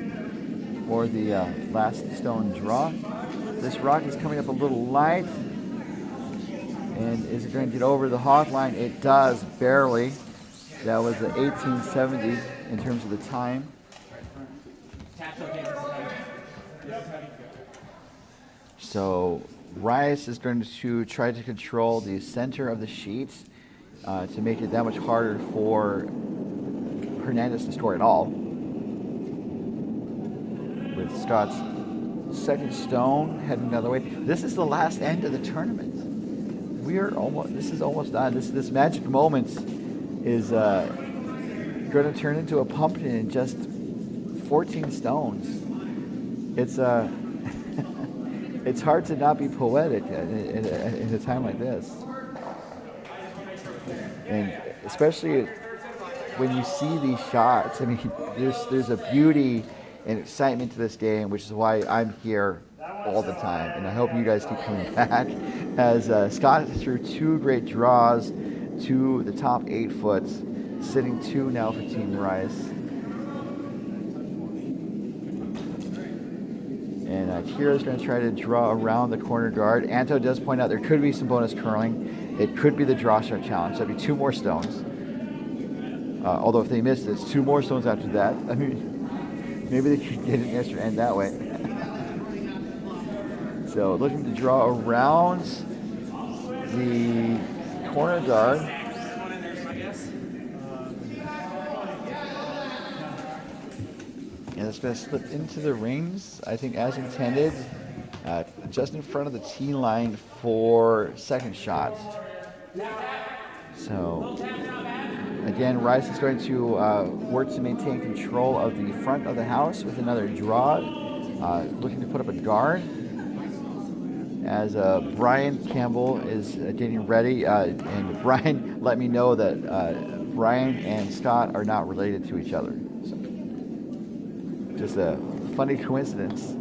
or the last stone draw. This rock is coming up a little light. And is it going to get over the hog line? It does, barely. That was an 1870 in terms of the time. So Rice is going to try to control the center of the sheet to make it that much harder for Hernandez to score at all. With Scott's second stone heading the other way. This is the last end of the tournament. This is almost done. This magic moment is going to turn into a pumpkin in just 14 stones. It's it's hard to not be poetic in a time like this, and especially when you see these shots. I mean, there's a beauty and excitement to this game, which is why I'm here all the time, and I hope you guys keep coming back. As Scott threw 2 great draws to the top 8 foot, sitting 2 now for Team Rice. And Kira's going to try to draw around the corner guard. Anto does point out there could be some bonus curling. It could be the draw shot challenge. That'd be 2 more stones. Although if they miss, it's 2 more stones after that. I mean, maybe they could get an extra end that way. So looking to draw around the corner guard. And it's going to slip into the rings, I think as intended, just in front of the tee line for second shot. So again, Rice is going to work to maintain control of the front of the house with another draw, looking to put up a guard. As Brian Campbell is getting ready, and Brian let me know that Brian and Scott are not related to each other. So, just a funny coincidence.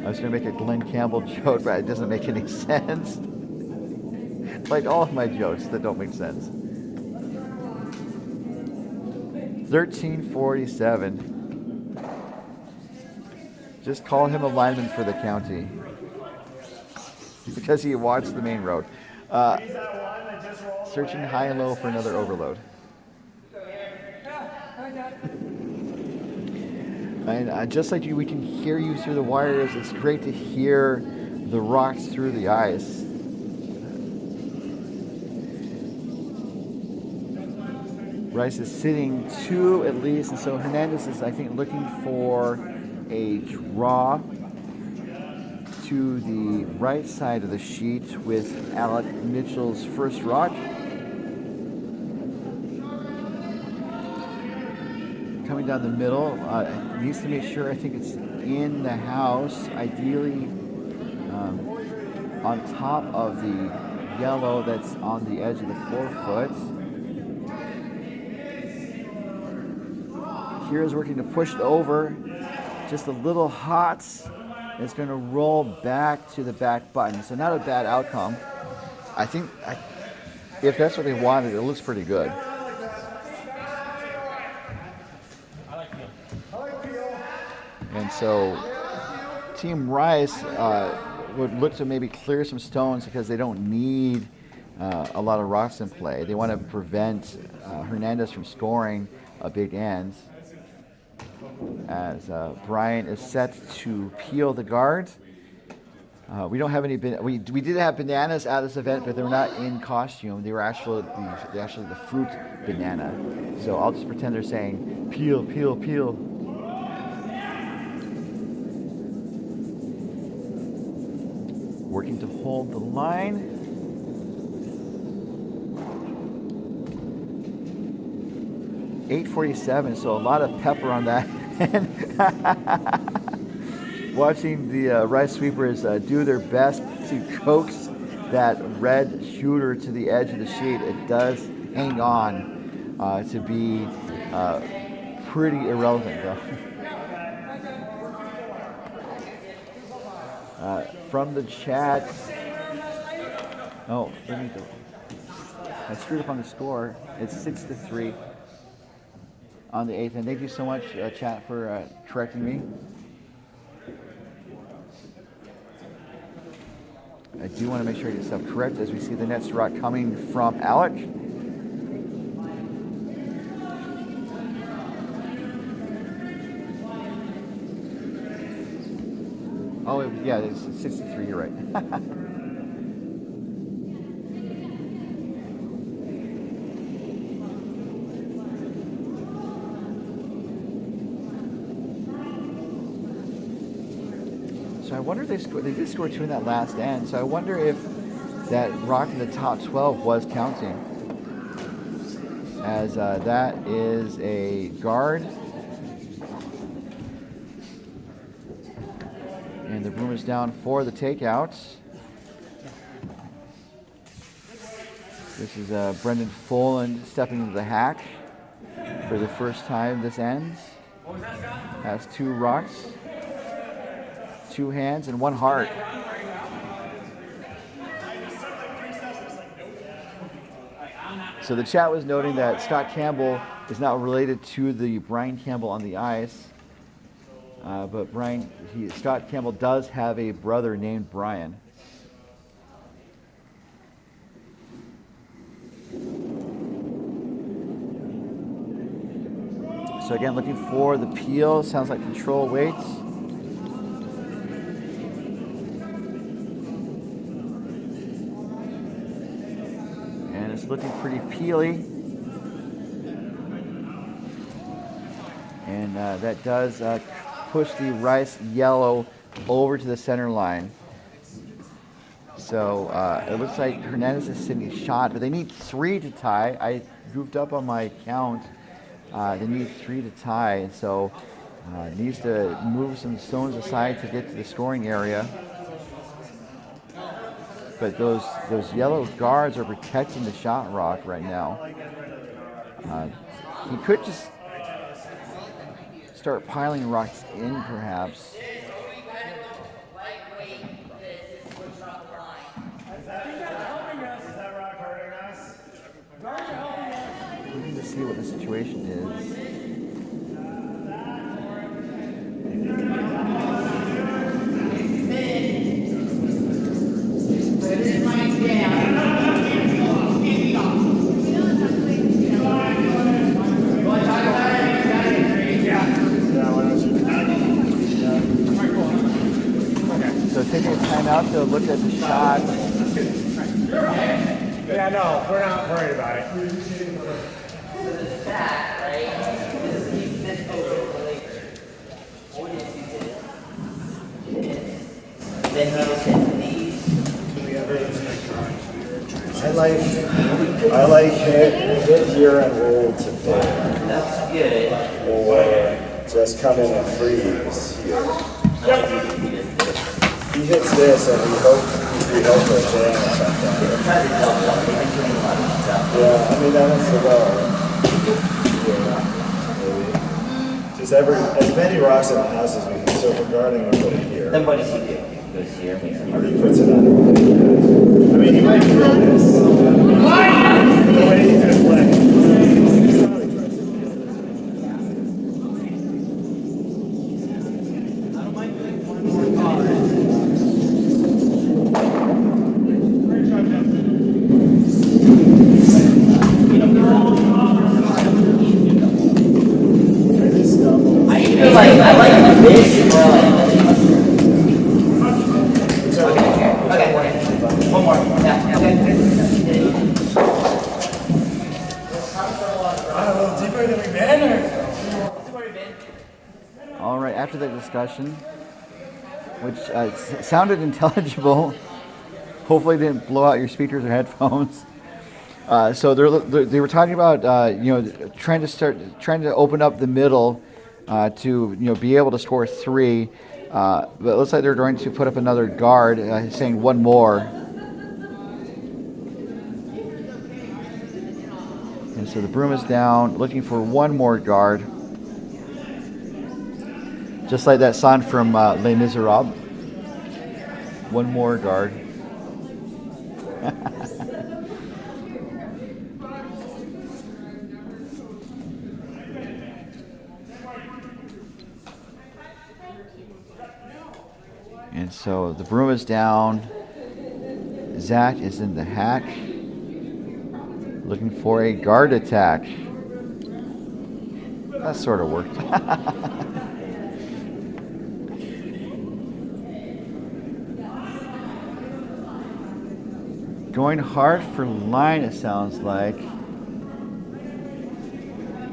I was going to make a Glenn Campbell joke, but it doesn't make any sense. Like all of my jokes that don't make sense. 1347. Just call him a lineman for the county because he watched the main road. Searching high and low for another overload. And just like you, we can hear you through the wires. It's great to hear the rocks through the ice. Rice is sitting 2 at least, and so Hernandez is, I think, looking for a draw to the right side of the sheet with Alec Mitchell's first rock. Coming down the middle, needs to make sure, I think it's in the house, ideally on top of the yellow that's on the edge of the 4 foot. Kira's working to push it over, just a little hot. It's going to roll back to the back button, so not a bad outcome. I think if that's what they wanted, it looks pretty good. And so Team Rice would look to maybe clear some stones because they don't need a lot of rocks in play. They want to prevent Hernandez from scoring a big end. As Brian is set to peel the guard. We don't have any. We did have bananas at this event, but they were not in costume. They were actually the fruit banana. So I'll just pretend they're saying peel, peel, peel. working to hold the line. .847, so a lot of pepper on that. Watching the Rice Sweepers do their best to coax that red shooter to the edge of the sheet. It does hang on to be pretty irrelevant, though. From the chat, oh, let me go. I screwed up on the score. It's 6-3 on the 8th, and thank you so much, chat, for correcting me. I do want to make sure I get stuff correct as we see the next rock coming from Alec. Oh, yeah, it's 63, you're right. So I wonder if they did score 2 in that last end. So I wonder if that rock in the top 12 was counting, as that is a guard. And the broom is down for the takeouts. This is Brendan Foland stepping into the hack for the first time this ends. Has 2 rocks, 2 hands, and 1 heart. So the chat was noting that Scott Campbell is not related to the Brian Campbell on the ice. But Scott Campbell does have a brother named Brian. So again, looking for the peel. Sounds like control waits. And it's looking pretty peely. And that does push the Rice yellow over to the center line. So it looks like Hernandez is sitting shot, but they need 3 to tie. I goofed up on my count. They need 3 to tie, so it needs to move some stones aside to get to the scoring area. But those yellow guards are protecting the shot rock right now. He could just start piling rocks in, perhaps. Looking to see what the situation is. So taking a time out to look at the shot. Yeah, no, we're not worried about it. I like hit here and roll to play. That's good. Or just come in and freeze here. He hits this and we hope for a jam or something. Yeah, I mean that's the goal. Yeah, just as many rocks in the house as we can. So for guarding, we put it here. Then what does he do? He goes here, makes it harder. He puts it on. I mean, he might throw this. The way he's gonna play. I like the big Okay. One more. Yeah. Okay. A little deeper than we've been. All right, after that discussion, which sounded intelligible, Hopefully, it didn't blow out your speakers or headphones. So they were talking about trying to open up the middle to be able to score 3. But it looks like they're going to put up another guard, saying one more. And so the broom is down, looking for one more guard. Just like that song from Les Miserables. One more guard. And so the broom is down. Zach is in the hack, looking for a guard attack. That sort of worked. Going hard for line, it sounds like.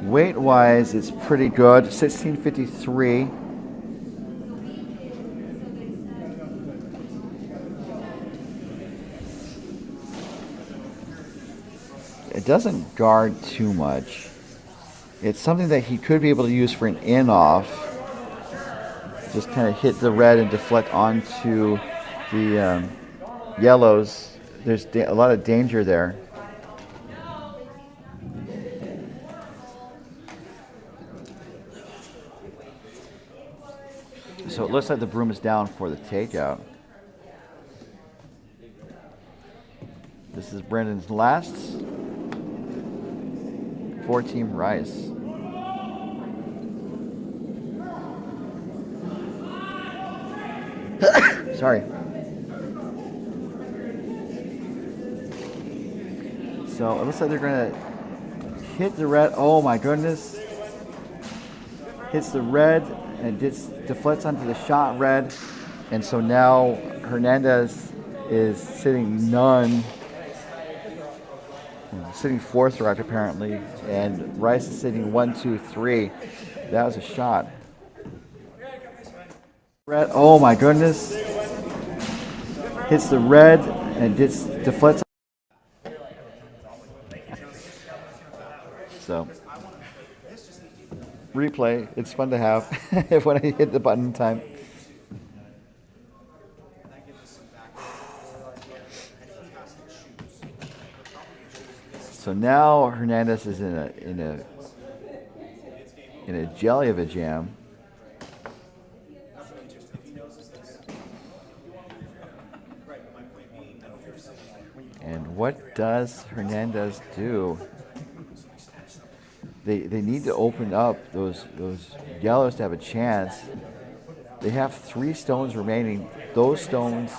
Weight-wise, it's pretty good. 1653. It doesn't guard too much. It's something that he could be able to use for an in-off. Just kind of hit the red and deflect onto the yellows. There's a lot of danger there. So it looks like the broom is down for the takeout. This is Brendan's last 4-team rice. Sorry. So it looks like they're going to hit the red. Oh my goodness. Hits the red and deflects onto the shot red. And so now Hernandez is sitting none. Sitting 4th rack apparently. And Rice is sitting 1, 2, 3. That was a shot. Red. Oh my goodness. Hits the red and deflects. So, replay. It's fun to have when I hit the button in time. So now Hernandez is in a jelly of a jam. And what does Hernandez do? They need to open up those yellows to have a chance. They have 3 stones remaining. Those stones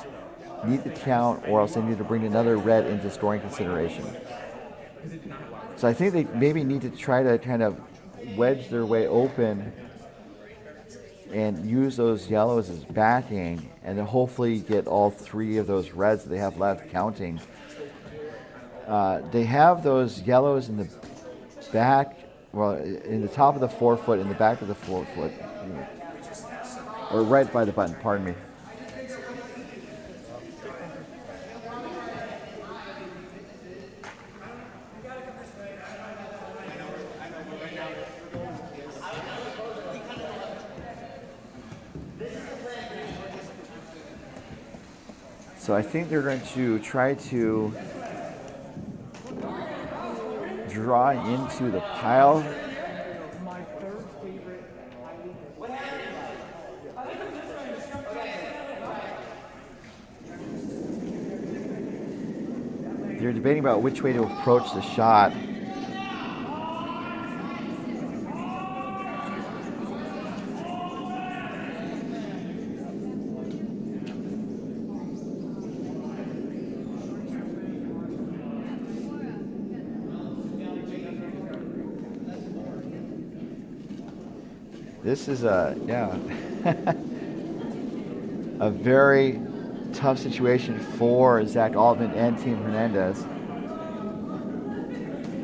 need to count, or else they need to bring another red into scoring consideration. So I think they maybe need to try to kind of wedge their way open and use those yellows as backing, and then hopefully get all 3 of those reds that they have left counting. They have those yellows in the back. Well, in the top of the 4-foot, in the back of the 4-foot, or right by the button, pardon me. So I think they're going to try to draw into the pile. They're debating about which way to approach the shot. This is a very tough situation for Zach Altman and Team Hernandez.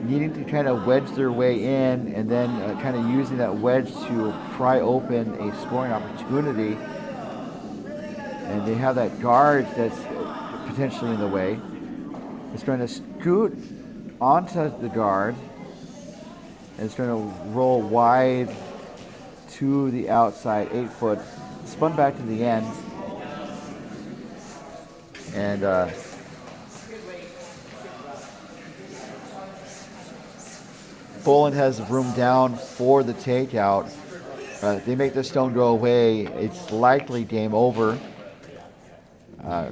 Needing to kind of wedge their way in, and then kind of using that wedge to pry open a scoring opportunity. And they have that guard that's potentially in the way. It's going to scoot onto the guard. And it's going to roll wide to the outside, 8 foot, spun back to the end. And Boland has the room down for the takeout. They make the stone go away. It's likely game over. I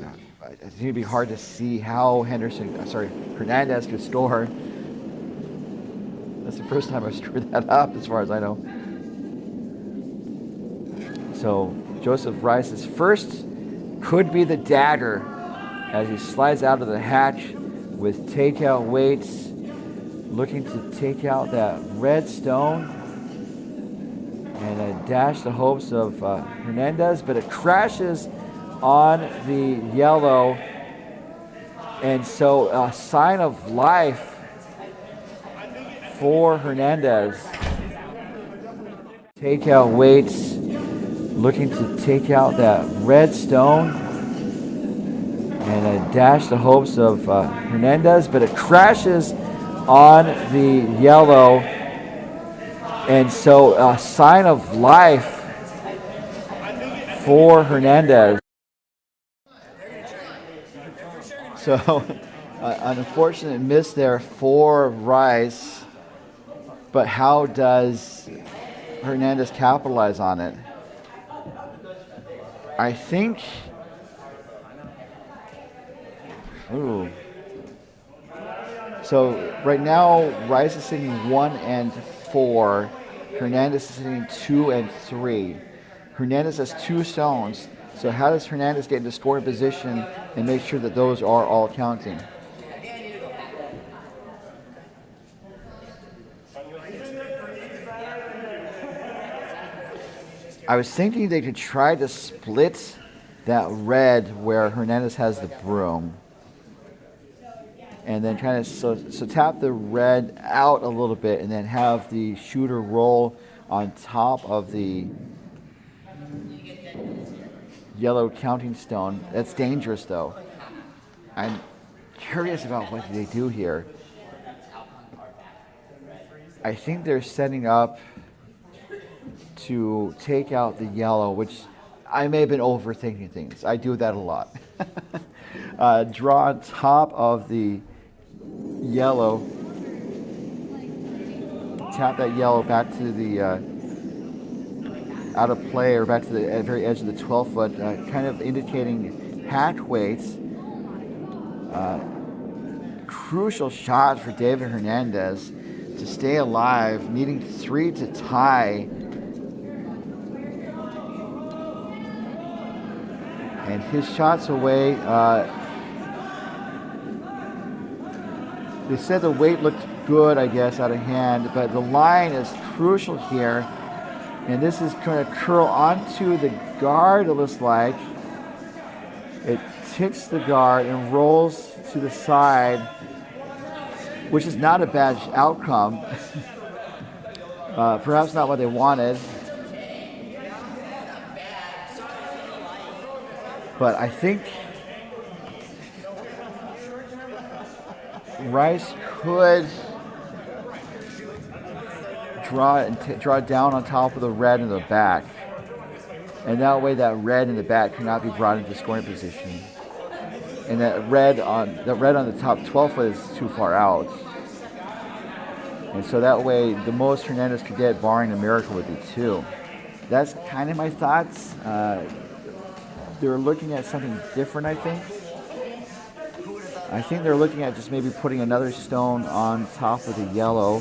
think it'd be hard to see how Hernandez could score. That's the first time I've screwed that up, as far as I know. So Joseph Rice's first could be the dagger as he slides out of the hatch with takeout weights, looking to take out that red stone and dash the hopes of Hernandez, but it crashes on the yellow, and so a sign of life for Hernandez. Takeout weights, looking to take out that red stone and dash the hopes of Hernandez, but it crashes on the yellow, and so a sign of life for Hernandez. So an unfortunate miss there for Rice, but how does Hernandez capitalize on it? I think, so right now Rice is sitting 1 and 4. Hernandez is sitting 2 and 3. Hernandez has 2 stones. So how does Hernandez get into scoring position and make sure that those are all counting? I was thinking they could try to split that red where Hernandez has the broom. And then kind of so tap the red out a little bit and then have the shooter roll on top of the yellow counting stone. That's dangerous though. I'm curious about what they do here. I think they're setting up to take out the yellow, which I may have been overthinking things. I do that a lot. Draw on top of the yellow. Tap that yellow back to the out of play, or back to the very edge of the 12-foot, kind of indicating hatch weights. Crucial shot for David Hernandez to stay alive, needing 3 to tie. And his shots away. They said the weight looked good, I guess, out of hand, but the line is crucial here. And this is going to curl onto the guard, it looks like. It ticks the guard and rolls to the side, which is not a bad outcome. Perhaps not what they wanted. But I think Rice could draw down on top of the red in the back, and that way that red in the back cannot be brought into scoring position, and that red on the top 12 foot is too far out, and so that way the most Hernandez could get, barring a miracle, would be 2. That's kind of my thoughts. They're looking at something different, I think. I think they're looking at just maybe putting another stone on top of the yellow,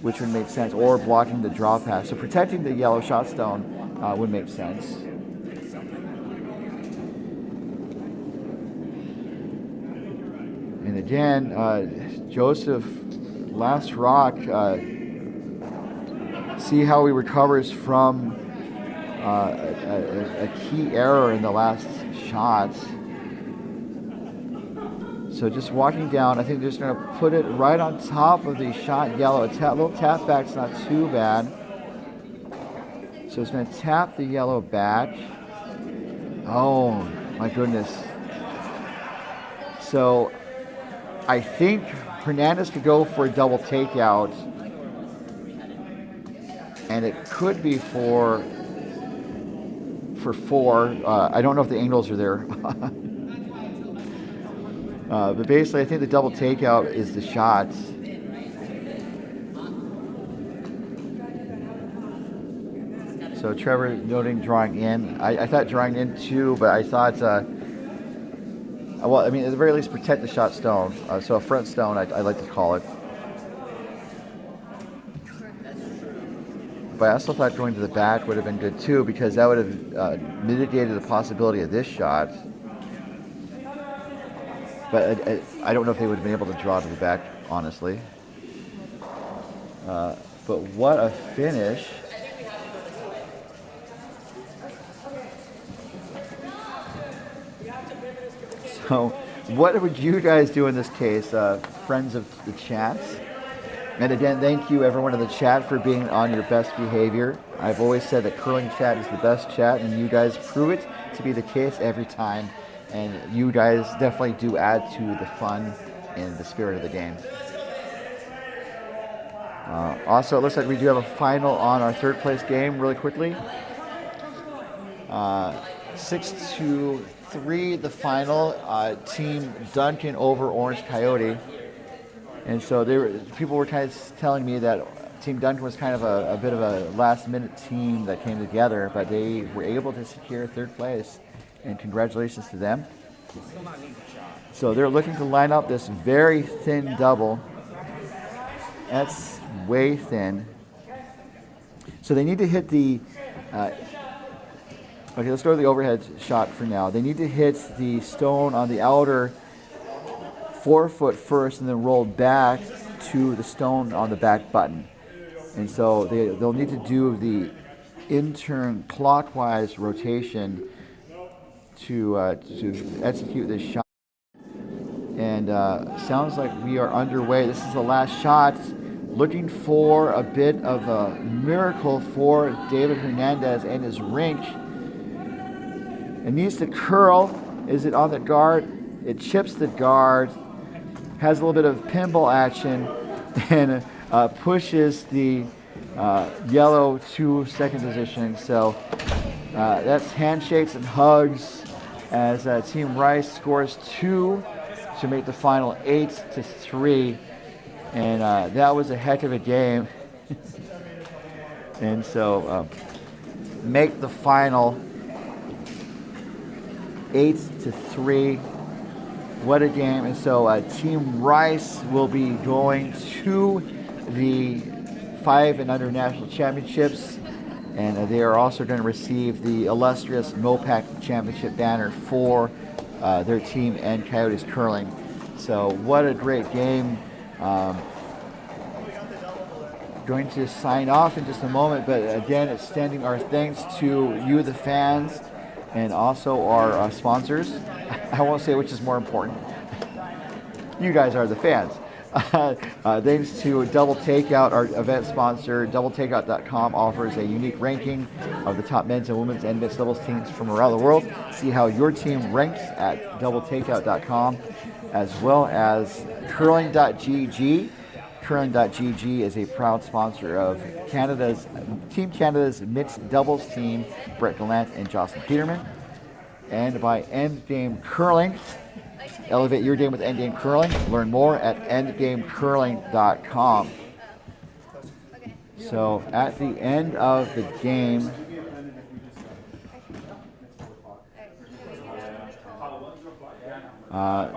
which would make sense, or blocking the draw pass. So protecting the yellow shot stone would make sense. And again, Joseph, last rock, see how he recovers from a key error in the last shot. So just walking down, I think they're just going to put it right on top of the shot yellow. A little tap back's not too bad. So it's going to tap the yellow back. Oh my goodness. So I think Hernandez could go for a double takeout, and it could be for 4. I don't know if the angles are there. But basically, I think the double takeout is the shot. So Trevor noting drawing in. I thought drawing in too, but I thought, well, I mean, at the very least, protect the shot stone. So a front stone, I like to call it. But I also thought going to the back would have been good too, because that would have mitigated the possibility of this shot. But I don't know if they would have been able to draw to the back, honestly. But what a finish. So what would you guys do in this case, friends of the chat? And again, thank you everyone in the chat for being on your best behavior. I've always said that curling chat is the best chat, and you guys prove it to be the case every time. And you guys definitely do add to the fun and the spirit of the game. Also, it looks like we do have a final on our third place game really quickly. 6-3 the final. Team Duncan over Orange Coyote. And so people were kind of telling me that Team Duncan was kind of a bit of a last-minute team that came together, but they were able to secure third place. And congratulations to them. So they're looking to line up this very thin double. That's way thin. So they need to hit the... okay, let's go to the overhead shot for now. They need to hit the stone on the outer forefoot first and then roll back to the stone on the back button. And so they'll need to do the intern clockwise rotation to execute this shot. And sounds like we are underway. This is the last shot. Looking for a bit of a miracle for David Hernandez and his rink. It needs to curl. Is it on the guard? It chips the guard. Has a little bit of pinball action and pushes the yellow to second position. So that's handshakes and hugs as Team Rice scores 2 to make the final 8-3. And that was a heck of a game. And so make the final 8-3. What a game. And so Team Rice will be going to the 5 and under national championships, and they are also going to receive the illustrious MoPac championship banner for their team and Coyotes curling. So what a great game. Going to sign off in just a moment, but again, extending our thanks to you, the fans, and also our sponsors. I won't say which is more important. You guys are the fans. Thanks to Double Takeout, our event sponsor. DoubleTakeout.com offers a unique ranking of the top men's and women's and mixed doubles teams from around the world. See how your team ranks at DoubleTakeout.com, as well as Curling.gg. Curling.gg is a proud sponsor of Team Canada's mixed doubles team, Brett Gallant and Jocelyn Peterman. And by Endgame Curling. Elevate your game with Endgame Curling. Learn more at endgamecurling.com. So at the end of the game,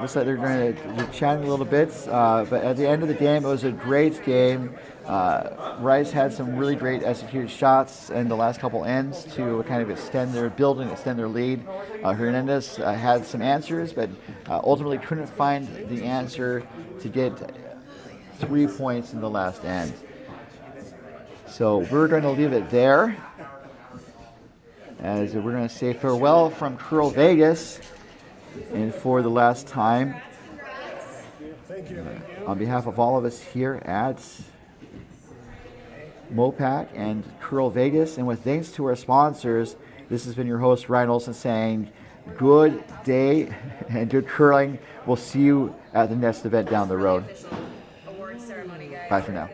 looks like they're chatting a little bit, but at the end of the game, it was a great game. Rice had some really great executed shots in the last couple ends to kind of extend their lead. Hernandez had some answers, but ultimately couldn't find the answer to get 3 points in the last end. So we're going to leave it there, as we're going to say farewell from CurlVegas, and for the last time, on behalf of all of us here at MoPac and CurlVegas, and with thanks to our sponsors, this has been your host Ryan Olson saying good day and good curling. We'll see you at the next event down the road. Award ceremony, guys. Bye for now.